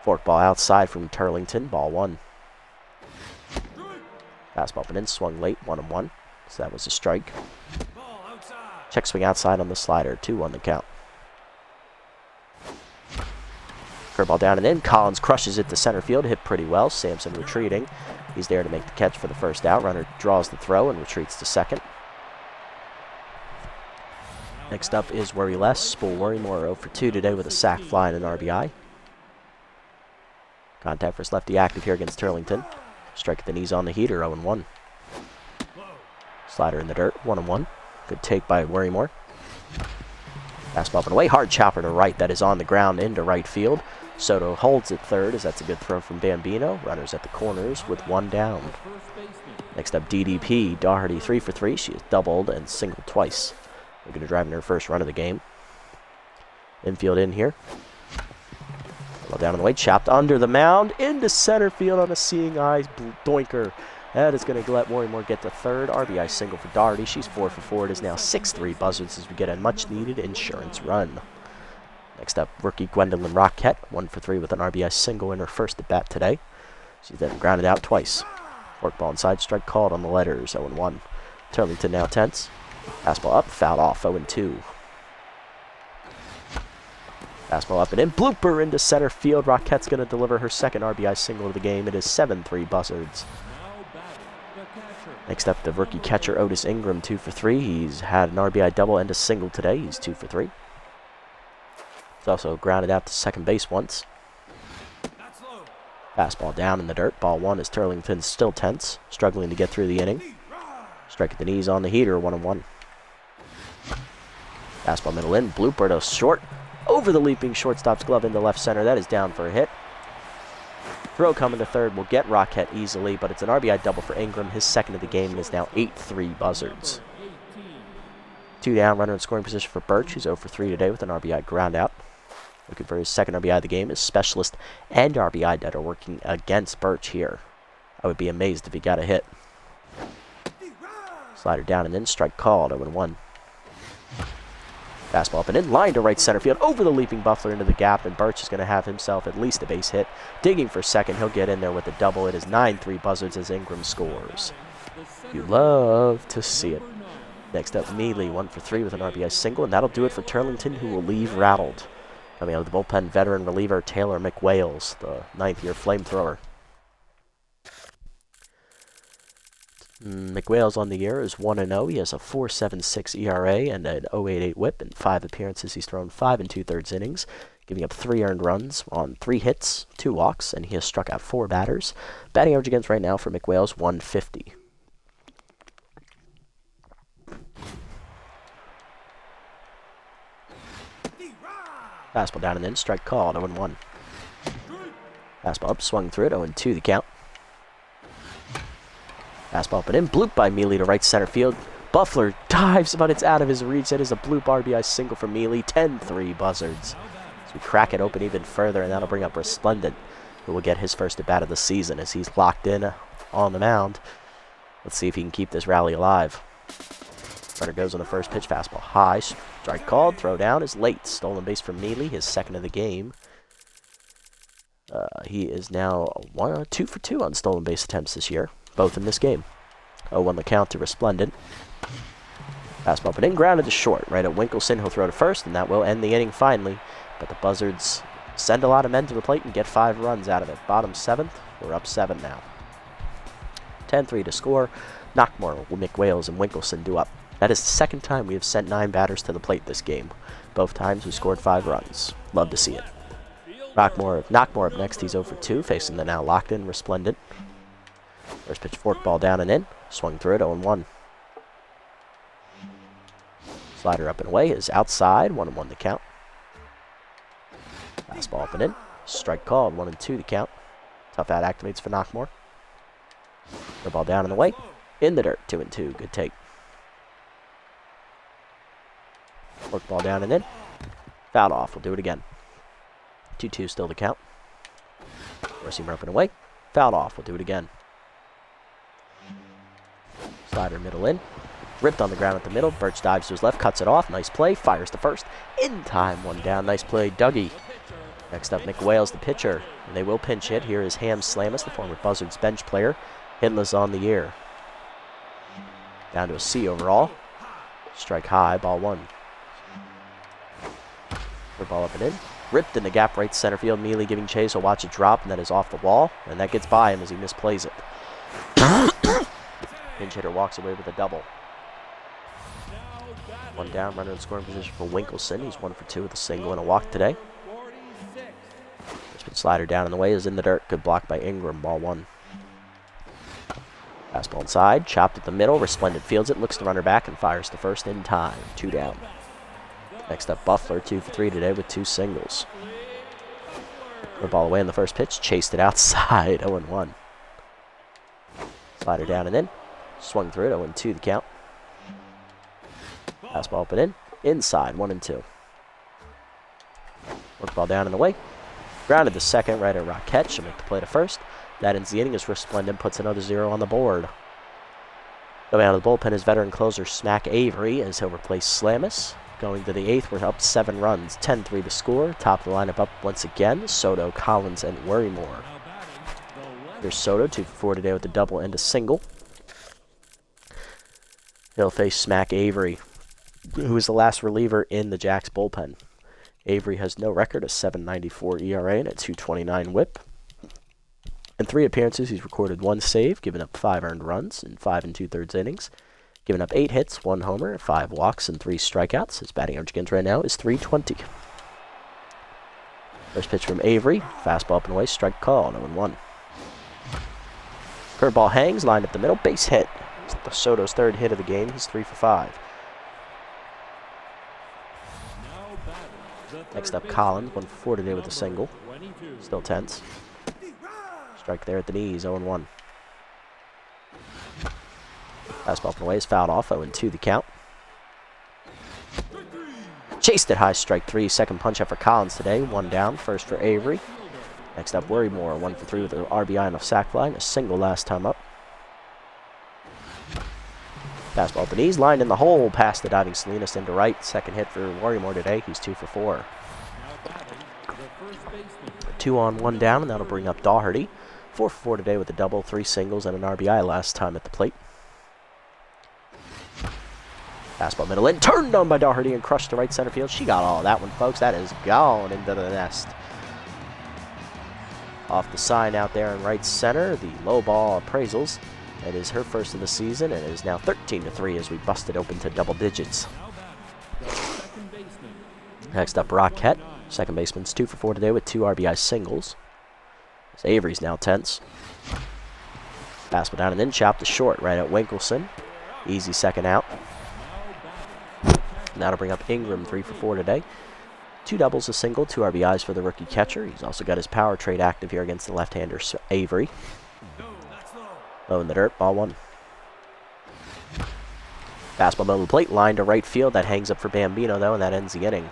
Forkball outside from Turlington, ball 1. Fastball up and in, swung late, 1-1. So that was a strike. Check swing outside on the slider, 2-1 the count. Curveball down and in. Collins crushes it to center field, hit pretty well. Sampson retreating. He's there to make the catch for the first out. Runner draws the throw and retreats to second. Next up is Worry Less. Spool Worrymore 0 for 2 today with a sac fly and an RBI. Contact first lefty active here against Turlington. Strike at the knees on the heater, 0-1. Slider in the dirt, 1-1. Good take by Worrymore. Fastball up and away. Hard chopper to right. That is on the ground into right field. Soto holds at third as that's a good throw from Bambino. Runners at the corners with 1 down. Next up, DDP. Doherty 3 for 3. She has doubled and singled twice. We're going to drive in her first run of the game. Infield in here. Well down on the way, chopped under the mound, into center field on a seeing eyes doinker. That is going to let Worrymore get to third. RBI single for Doherty. She's 4 for 4. It is now 6-3 Buzzards as we get a much-needed insurance run. Next up, rookie Gwendolyn Rockett, 1 for 3 with an RBI single in her first at-bat today. She's then grounded out twice. Forkball inside, strike called on the letters, 0-1. Turlington now tense. Fastball up, fouled off, 0-2. Fastball up and in, blooper into center field. Rockett's going to deliver her second RBI single of the game. It is 7-3 Buzzards. Next up, the rookie catcher Otis Ingram, 2 for 3. He's had an RBI double and a single today. He's 2 for 3. He's also grounded out to second base once. Fastball down in the dirt. Ball 1 as Turlington's still tense, struggling to get through the inning. Strike at the knees on the heater, 1-1. Fastball middle in, blooper to short. Over the leaping shortstop's glove into left center. That is down for a hit. Throw coming to third will get Rockett easily, but it's an RBI double for Ingram. His second of the game, and is now 8-3 Buzzards. 2 down, runner in scoring position for Birch, who's 0 for 3 today with an RBI ground out. Looking for his second RBI of the game is Specialist and RBI that are working against Birch here. I would be amazed if he got a hit. Slider down and in, strike called, 0-1. Fastball up and in, line to right center field, over the leaping Buffler into the gap, and Birch is going to have himself at least a base hit. Digging for second, he'll get in there with a double. It is 9-3 Buzzards as Ingram scores. You love to see it. Next up, Mealy, 1 for 3 with an RBI single, and that'll do it for Turlington, who will leave rattled. Coming out of the bullpen, veteran reliever Taylor McWales, the 9th-year flamethrower. McWales on the year is 1-0. He has a 4.76 ERA and an 0.88 WHIP. In 5 appearances, he's thrown 5 2/3 innings, giving up 3 earned runs on 3 hits, 2 walks, and he has struck out 4 batters. Batting average against right now for McWales, 150. Fastball down and in, strike called, 0-1. Fastball up, swung through it, 0-2 the count. Fastball up and in, bloop by Mealy to right center field. Buffler dives, but it's out of his reach. That is a bloop RBI single for Mealy, 10-3 Buzzards. So we crack it open even further, and that'll bring up Resplendent, who will get his first at-bat of the season as he's locked in on the mound. Let's see if he can keep this rally alive. Runner goes on the first pitch, fastball high, strike called, throw down is late. Stolen base from Mealy, his second of the game. He is now 2 for 2 on stolen base attempts this year, both in this game. 0-1 the count to Resplendent. Fastball but in, grounded to short. Right at Winkleson, he'll throw to first, and that will end the inning finally. But the Buzzards send a lot of men to the plate and get 5 runs out of it. Bottom 7th, we're up 7 now. 10-3 to score. Knockmore, McWales, and Winkleson do up. That is the second time we have sent 9 batters to the plate this game. Both times we scored 5 runs. Love to see it. Knockmore up next. He's 0 for 2, facing the now locked-in Resplendent. First pitch, forkball down and in. Swung through it, 0-1. Slider up and away is outside, 1-1 the count. Fastball up and in. Strike called, 1-2 the count. Tough out activates for Knockmore. The ball down and away. In the dirt, 2-2. Good take. Forkball down and in. Fouled off. We'll do it again. 2-2 still the count. Four-seamer up and away. Fouled off. We'll do it again. Slider middle in. Ripped on the ground at the middle. Birch dives to his left, cuts it off. Nice play. Fires the first. In time. 1 down. Nice play, Dougie. Next up, McWales, the pitcher. And they will pinch hit. Here is Ham Slamus, the former Buzzards bench player. Hitless on the year. Down to a C overall. Strike high. Ball 1. Ball up and in. Ripped in the gap right center field. Mealy giving chase. He'll watch it drop, and that is off the wall. And that gets by him as he misplays it. Pinch hitter walks away with a double. 1 down, runner in scoring position for Winkleson. He's 1 for 2 with a single and a walk today. First pitch slider down in the way is in the dirt. Good block by Ingram. Ball 1. Fastball inside. Chopped at the middle. Resplendent fields it. Looks the runner back and fires the first in time. 2 down. Next up, Buffler, 2 for 3 today with 2 singles. The ball away in the first pitch. Chased it outside. 0-1. Slider down and in. Swung through it. 0-2 the count. Fastball up and in. Inside. 1-2. Work ball down and away. Grounded to second. Right at Rockette. She'll make the play to first. That ends the inning as Resplendent puts another 0 on the board. Coming out of the bullpen is veteran closer Smack Avery as he'll replace Slamus. Going to the 8th, we're up 7 runs. 10-3 to score. Top of the lineup up once again. Soto, Collins, and Worrymore. Here's Soto, 2 for 4 today with a double and a single. He'll face Smack Avery, who is the last reliever in the Jacks bullpen. Avery has no record, a 7.94 ERA and a 2.29 WHIP. In 3 appearances, he's recorded 1 save, given up 5 earned runs in 5 2/3 innings. Given up 8 hits, 1 homer, 5 walks, and 3 strikeouts. His batting average against right now is .320. First pitch from Avery. Fastball up and away. Strike call. 0-1. Curveball hangs. Lined up the middle. Base hit. It's Soto's 3rd hit of the game. He's 3 for 5. Next up, Collins. 1 for 4 today with a single. Still tense. Strike there at the knees. 0-1. Fastball up and away is fouled off. 0-2 the count. Chased it high, strike 3. Second punch up for Collins today. 1 down. First for Avery. Next up, Worrymore. 1 for 3 with an RBI and a sac fly. A single last time up. Fastball at the knees. Lined in the hole. Past the diving Salinas into right. Second hit for Worrymore today. He's 2 for 4. 2 on, 1 down, and that'll bring up Daugherty. 4 for 4 today with a double, 3 singles, and an RBI last time at the plate. Fastball middle in, turned on by Daugherty and crushed to right center field. She got all of that one, folks. That is gone into the nest. Off the sign out there in right center, the low ball appraisals. That is her first of the season, and it is now 13-3 as we busted open to double digits. Next up, Rockette. Second baseman's 2 for 4 today with 2 RBI singles. As Avery's now tense. Fastball down and in, chopped to short right at Winkleson. Easy second out. That'll bring up Ingram, 3 for 4 today. 2 doubles, a single, 2 RBIs for the rookie catcher. He's also got his power trade active here against the left-hander Avery. Low in the dirt, ball 1. Fastball middle of the plate, line to right field. That hangs up for Bambino, though, and that ends the inning.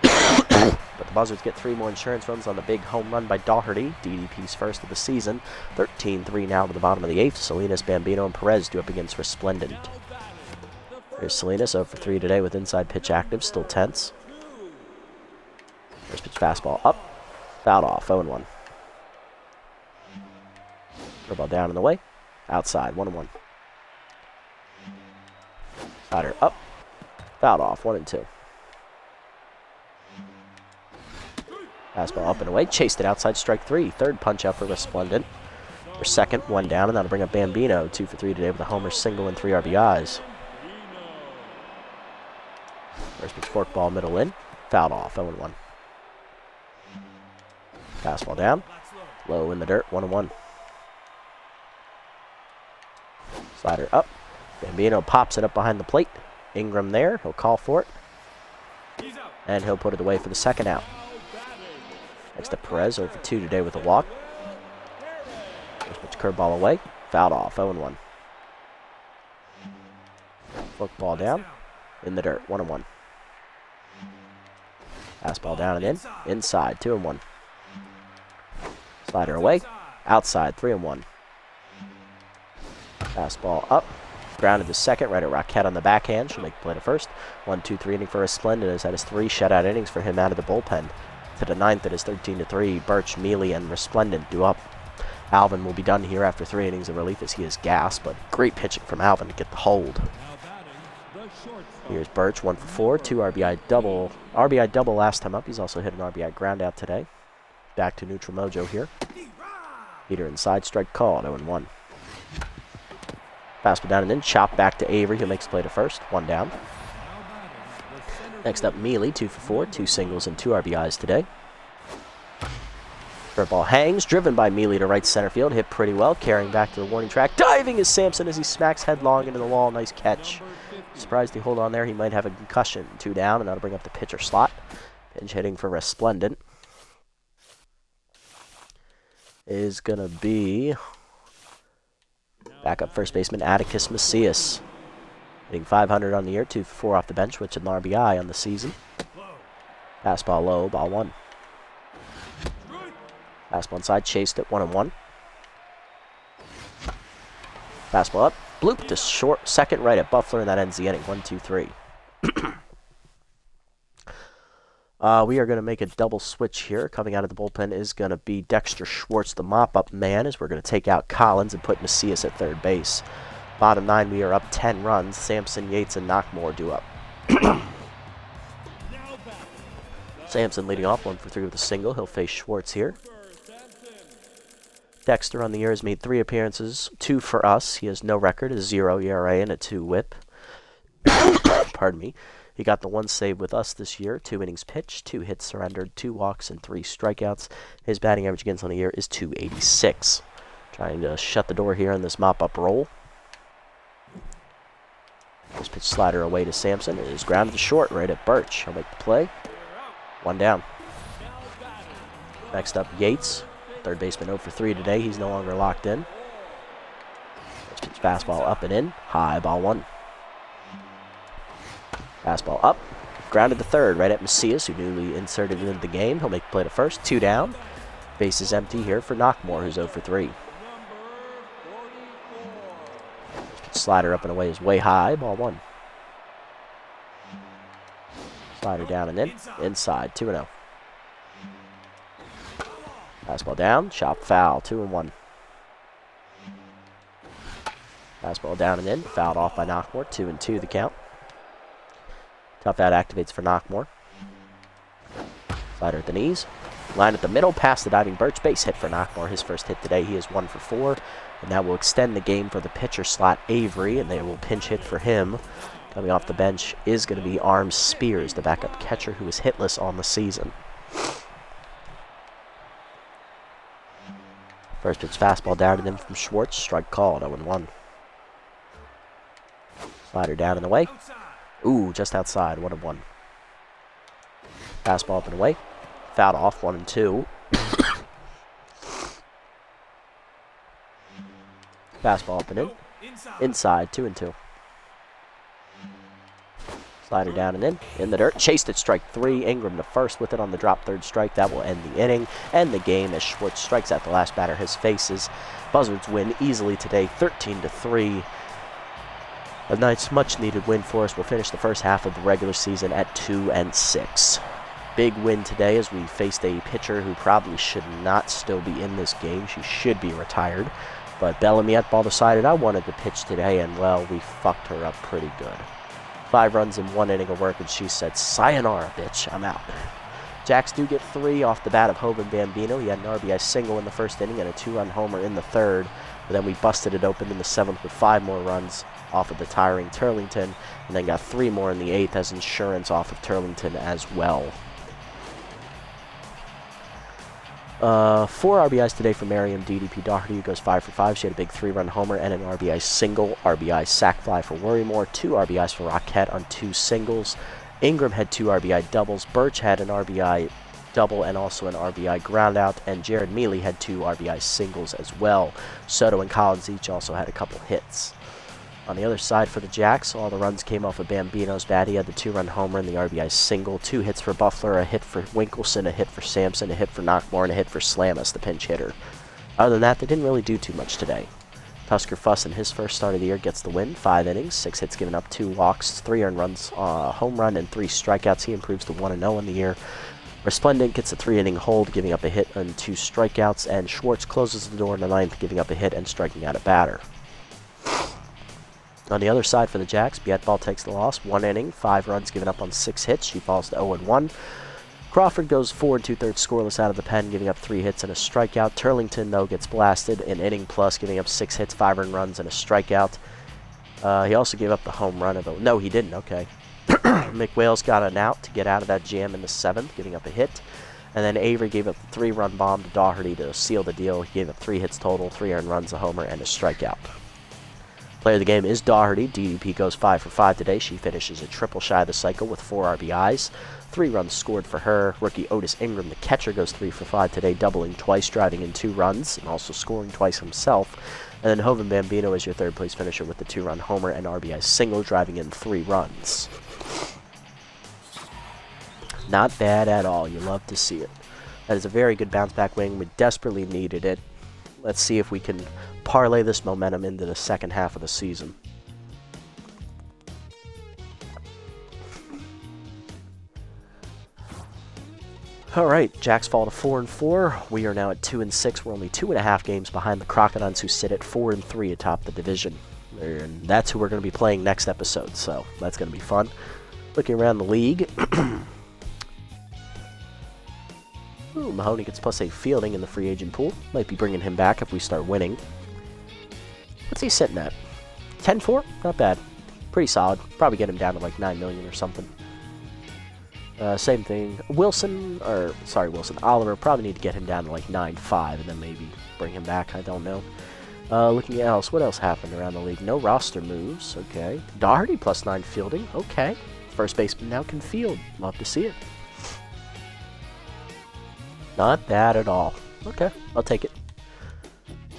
But the Buzzards get 3 more insurance runs on the big home run by Daugherty, DDP's first of the season. 13-3 now to the bottom of the 8th. Salinas, Bambino, and Perez do up against Resplendent. Here's Salinas, 0 for 3 today with inside pitch active, still tense. First pitch fastball up. Fouled off, 0-1. Ball down and away. Outside, 1-1. Slider up. Fouled off, 1-2. Fastball up and away. Chased it outside, strike 3. Third punch out for Resplendent. For second, 1 down, and that'll bring up Bambino. 2 for 3 today with a homer, single, and 3 RBIs. First pitch, forkball, middle in. Fouled off, 0-1. Fastball down. Low in the dirt, 1-1. Slider up. Bambino pops it up behind the plate. Ingram there. He'll call for it. And he'll put it away for the second out. Next to Perez, 0 for 2 today with a walk. First pitch curveball away. Fouled off, 0-1. Football down. In the dirt, 1-1. Fastball down and in. Inside, 2-1. Slider away. Outside, 3-1. Fastball up. Grounded to second, right at Rockette on the backhand. She'll make the play to first. 1-2-3 inning for Resplendent. Has had his 3 shutout innings for him out of the bullpen. To the 9th, it is 13-3. Birch, Mealy, and Resplendent due up. Alvin will be done here after 3 innings of relief as he is gassed, but great pitching from Alvin to get the hold. Here's Birch, 1 for 4, 2 RBI double. RBI double last time up. He's also hit an RBI ground out today. Back to neutral mojo here. Heater inside, strike called, 0-1. Fastball down and in, chop back to Avery, who makes play to first, 1 down. Next up, Mealy, 2 for 4, 2 singles and 2 RBIs today. Ball hangs, driven by Mealy to right center field, hit pretty well, carrying back to the warning track. Diving is Sampson as he smacks headlong into the wall, nice catch. Surprised he hold on there, he might have a concussion. 2 down, and that'll bring up the pitcher slot. Pinch hitting for Resplendent is going to be backup first baseman Atticus Macias. Hitting .500 on the year, 2 for 4 off the bench, which is an RBI on the season. Fastball low, ball 1. Fastball inside, chased it, 1-1. Fastball up, bloop to short, second right at Buffler, and that ends the inning, 1-2-3. We are going to make a double switch here. Coming out of the bullpen is going to be Dexter Schwartz, the mop-up man, as we're going to take out Collins and put Macias at third base. Bottom 9, we are up 10 runs. Sampson, Yates, and Knockmore due up. Sampson leading off, 1 for 3 with a single. He'll face Schwartz here. Dexter on the year has made 3 appearances, 2 for us. He has no record, a 0 ERA and a 2 whip. Pardon me. He got the 1 save with us this year, 2 innings pitched, 2 hits surrendered, 2 walks, and 3 strikeouts. His batting average against on the year is .286. Trying to shut the door here on this mop-up roll. This pitch slider away to Sampson. It is grounded to short right at Birch. He'll make the play. 1 down. Next up, Yates. Third baseman 0 for 3 today. He's no longer locked in. This pitch fastball up and in. High, ball 1. Fastball up. Grounded to third right at Macias, who newly inserted into the game. He'll make the play to first. 2 down. Base is empty here for Knockmore, who's 0 for 3. Slider up and away is way high. Ball 1. Slider down and in. Inside. 2-0. Fastball down. Chop foul. 2-1. Fastball down and in. Fouled off by Knockmore. 2-2 the count. Tough out activates for Knockmore. Slider at the knees. Line at the middle. Past the diving Birch. Base hit for Knockmore. His first hit today. He is 1 for 4. And that will extend the game for the pitcher slot, Avery. And they will pinch hit for him. Coming off the bench is going to be Arms Spears, the backup catcher who is hitless on the season. First pitch fastball down to them from Schwartz. Strike called, 0-1. Slider down and away. Ooh, just outside, 1-1. Fastball up and away. Fouled off, 1-2. Fastball up and in. Inside, 2-2. Slider down and in the dirt. Chased it, strike 3. Ingram to first with it on the drop, third strike. That will end the inning and the game as Schwartz strikes out the last batter his faces. Buzzards win easily today, 13-3. A nice, much-needed win for us. We'll finish the first half of the regular season at 2-6. Big win today as we faced a pitcher who probably should not still be in this game. She should be retired. But Bellamy at ball decided I wanted to pitch today, and, well, we fucked her up pretty good. 5 runs in 1 inning of work, and she said, "Sayonara, bitch, I'm out." Jacks do get 3 off the bat of Hovan Bambino. He had an RBI single in the first inning and a 2-run homer in the third. But then we busted it open in the 7th with 5 more runs off of the tiring Turlington, and then got 3 more in the 8th as insurance off of Turlington as well. 4 RBIs today for Miriam DDP Doherty, who goes 5 for 5. She had a big 3-run homer and an RBI single. RBI sac fly for Worrymore. 2 RBIs for Rockette on 2 singles. Ingram had 2 RBI doubles. Birch had an RBI double and also an RBI groundout. And Jared Mealy had 2 RBI singles as well. Soto and Collins each also had a couple hits. On the other side for the Jacks, all the runs came off of Bambino's bat. He had the 2-run homer and the RBI single, 2 hits for Buffler, a hit for Winkelson, a hit for Sampson, a hit for Knockmore, and a hit for Slamus, the pinch hitter. Other than that, they didn't really do too much today. Tusker Fuss in his first start of the year gets the win. 5 innings, 6 hits given up, 2 walks, 3 earned runs, home run, and 3 strikeouts. He improves to 1-0 in the year. Resplendent gets a 3-inning hold, giving up a hit and 2 strikeouts, and Schwartz closes the door in the 9th, giving up a hit and striking out a batter. On the other side for the Jacks, Bietball takes the loss. 1 inning, 5 runs given up on 6 hits. She falls to 0-1. Crawford goes 4 2/3 scoreless out of the pen, giving up 3 hits and a strikeout. Turlington, though, gets blasted an inning plus, giving up 6 hits, 5 earned runs, and a strikeout. He also gave up the home run. No, he didn't. Okay. McWales got an out to get out of that jam in the 7th, giving up a hit. And then Avery gave up the 3-run bomb to Doherty to seal the deal. He gave up 3 hits total, 3 earned runs, a homer, and a strikeout. Player of the game is Doherty. DDP goes 5 for 5 today. She finishes a triple shy of the cycle with 4 RBIs. 3 runs scored for her. Rookie Otis Ingram, the catcher, goes 3 for 5 today, doubling twice, driving in 2 runs, and also scoring twice himself. And then Hovan Bambino is your 3rd place finisher with the 2-run homer and RBI single, driving in 3 runs. Not bad at all. You love to see it. That is a very good bounce-back win. We desperately needed it. Let's see if we can parlay this momentum into the second half of the season. Alright, Jacks fall to 4-4. We are now at 2-6. We're only 2.5 games behind the Crocodiles, who sit at 4-3 atop the division. And that's who we're going to be playing next episode, so that's going to be fun. Looking around the league. Ooh, Mahoney gets +8 fielding in the free agent pool. Might be bringing him back if we start winning. What's he sitting at? 10-4? Not bad. Pretty solid. Probably get him down to like 9 million or something. Same thing. Oliver, probably need to get him down to like 9.5 and then maybe bring him back. I don't know. Looking at else, what else happened around the league? No roster moves. Okay. Doherty +9 fielding. Okay. First baseman now can field. Love to see it. Not bad at all. Okay, I'll take it.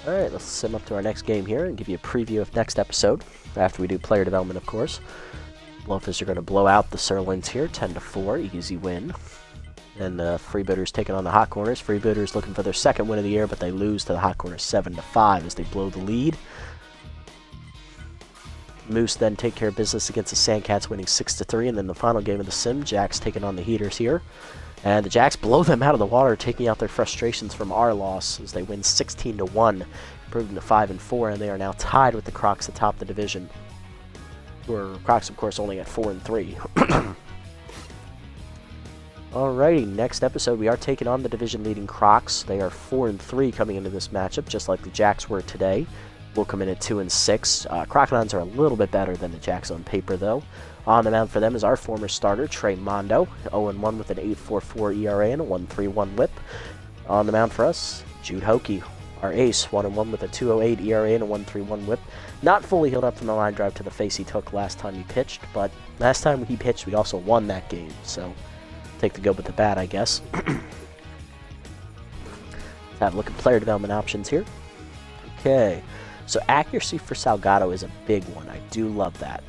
Alright, let's sim up to our next game here and give you a preview of next episode. After we do player development, of course. Blowfish are going to blow out the Sirloins here, 10-4, easy win. And Freebooters taking on the Hot Corners. Freebooters looking for their 2nd win of the year, but they lose to the Hot Corners 7-5 as they blow the lead. Moose then take care of business against the Sandcats, winning 6-3. And then the final game of the sim, Jacks taking on the Heaters here. And the Jacks blow them out of the water, taking out their frustrations from our loss as they win 16-1, improving to 5-4, and they are now tied with the Crocs atop the division. Where Crocs, of course, only at 4-3. Alrighty, next episode we are taking on the division-leading Crocs. They are 4-3 coming into this matchup, just like the Jacks were today. We'll come in at 2-6. Crocodiles are a little bit better than the Jacks on paper, though. On the mound for them is our former starter, Trey Mondo, 0-1 with an 8.44 ERA and a 1.31 whip. On the mound for us, Jude Hokey, our ace, 1-1 with a 2.08 ERA and a 1.31 whip. Not fully healed up from the line drive to the face he took last time he pitched, but last time he pitched, we also won that game, so take the good with the bad, I guess. Let's have a look at player development options here. Okay, so accuracy for Salgado is a big one. I do love that.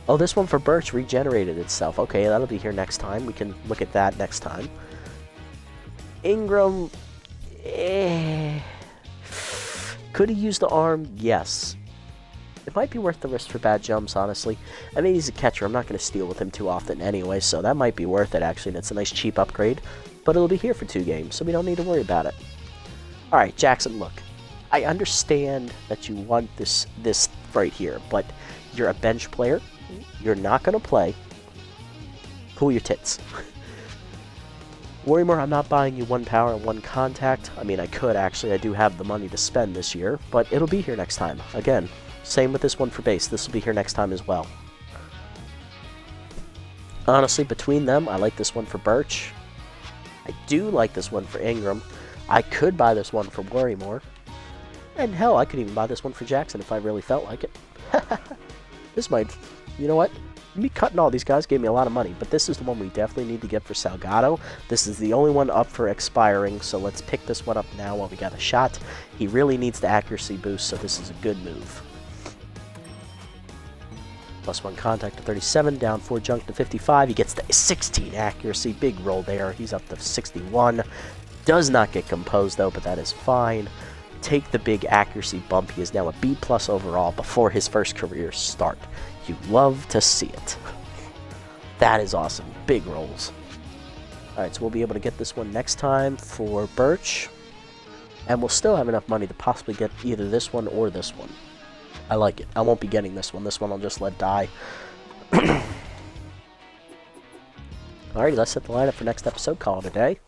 Oh, this one for Birch regenerated itself. Okay, that'll be here next time. We can look at that next time. Ingram, could he use the arm? Yes. It might be worth the risk for bad jumps, honestly. I mean, he's a catcher. I'm not going to steal with him too often anyway, so that might be worth it, actually. And it's a nice cheap upgrade. But it'll be here for 2 games, so we don't need to worry about it. Alright, Jackson, look. I understand that you want this right here, but you're a bench player. You're not going to play. Cool your tits. Worrymore, I'm not buying you 1 power and 1 contact. I mean, I could, actually. I do have the money to spend this year, but it'll be here next time. Again, same with this one for base. This will be here next time as well. Honestly, between them, I like this one for Birch. I do like this one for Ingram. I could buy this one for Worrymore. And hell, I could even buy this one for Jackson if I really felt like it. This might... You know what? Me cutting all these guys gave me a lot of money, but this is the one we definitely need to get for Salgado. This is the only one up for expiring, so let's pick this one up now while we got a shot. He really needs the accuracy boost, so this is a good move. +1 contact to 37, down 4 junk to 55. He gets the 16 accuracy, big roll there. He's up to 61. Does not get composed though, but that is fine. Take the big accuracy bump. He is now a B+ overall before his first career start. You love to see it. That is awesome. Big rolls. Alright, so we'll be able to get this one next time for Birch. And we'll still have enough money to possibly get either this one or this one. I like it. I won't be getting this one. This one I'll just let die. Alrighty, let's set the lineup for next episode. Call it a day.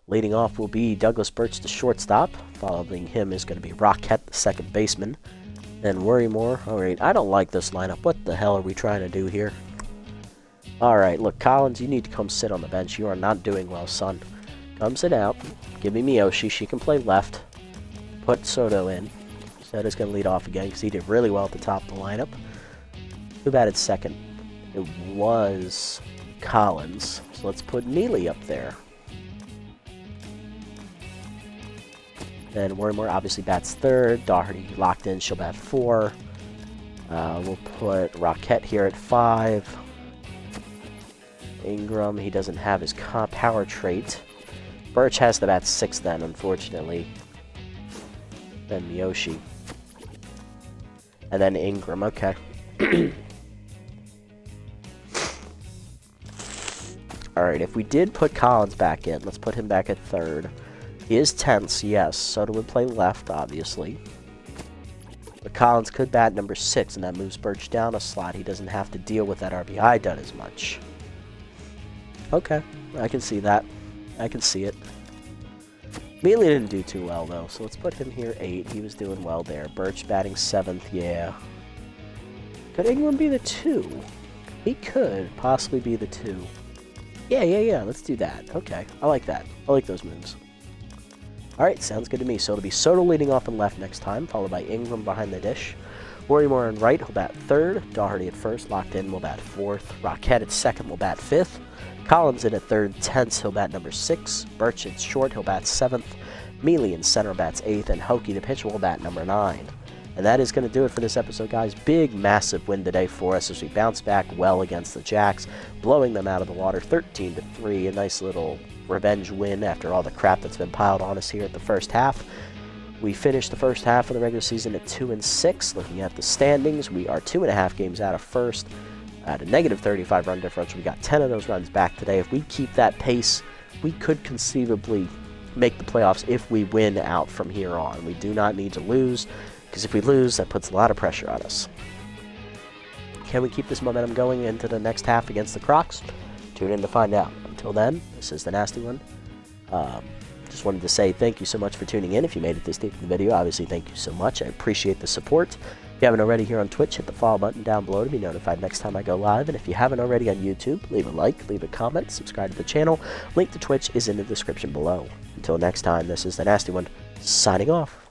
Leading off will be Douglas Birch, the shortstop. Following him is going to be Rockett, the second baseman. Then Worrymore. Alright, I don't like this lineup. What the hell are we trying to do here? Alright, look, Collins, you need to come sit on the bench. You are not doing well, son. Come sit out. Give me Miyoshi. She can play left. Put Soto in. Soto's going to lead off again because he did really well at the top of the lineup. Who batted second? It was Collins. So let's put Neely up there. Then Worrymore obviously bats third. Doherty locked in. She'll bat 4. We'll put Rockett here at 5. Ingram, he doesn't have his power trait. Birch has to bat 6 then, unfortunately. Then Miyoshi. And then Ingram, okay. Alright, if we did put Collins back in, let's put him back at third. He is tense, yes. Soto would play left, obviously. But Collins could bat number 6, and that moves Birch down a slot. He doesn't have to deal with that RBI done as much. Okay, I can see that. I can see it. Mealy didn't do too well, though, so let's put him here 8. He was doing well there. Birch batting 7th, yeah. Could Ingram be the 2? He could possibly be the 2. Yeah, let's do that. Okay, I like that. I like those moves. Alright, sounds good to me. So it'll be Soto leading off in left next time, followed by Ingram behind the dish. Worrymore on right, he'll bat 3rd. Doherty at 1st, locked in, will bat 4th. Rockett at 2nd, will bat 5th. Collins in at 3rd, tense, he'll bat number 6. Birch at short, he'll bat 7th. Mealy in center bats 8th, and Hokie the pitcher will bat number 9. And that is going to do it for this episode, guys. Big, massive win today for us as we bounce back well against the Jacks, blowing them out of the water 13-3. A nice little revenge win after all the crap that's been piled on us here at the first half. We finished the first half of the regular season at 2-6. Looking at the standings, we are 2.5 games out of first at a negative 35 run differential. We got 10 of those runs back today. If we keep that pace, we could conceivably make the playoffs if we win out from here on. We do not need to lose, because if we lose, that puts a lot of pressure on us. Can we keep this momentum going into the next half against the Crocs? Tune in to find out. Until then, this is the Nasty One. Just wanted to say thank you so much for tuning in. If you made it this deep in the video, obviously thank you so much. I appreciate the support. If you haven't already here on Twitch, hit the follow button down below to be notified next time I go live. And if you haven't already on YouTube, leave a like, leave a comment, subscribe to the channel. Link to Twitch is in the description below. Until next time, this is the Nasty One, signing off.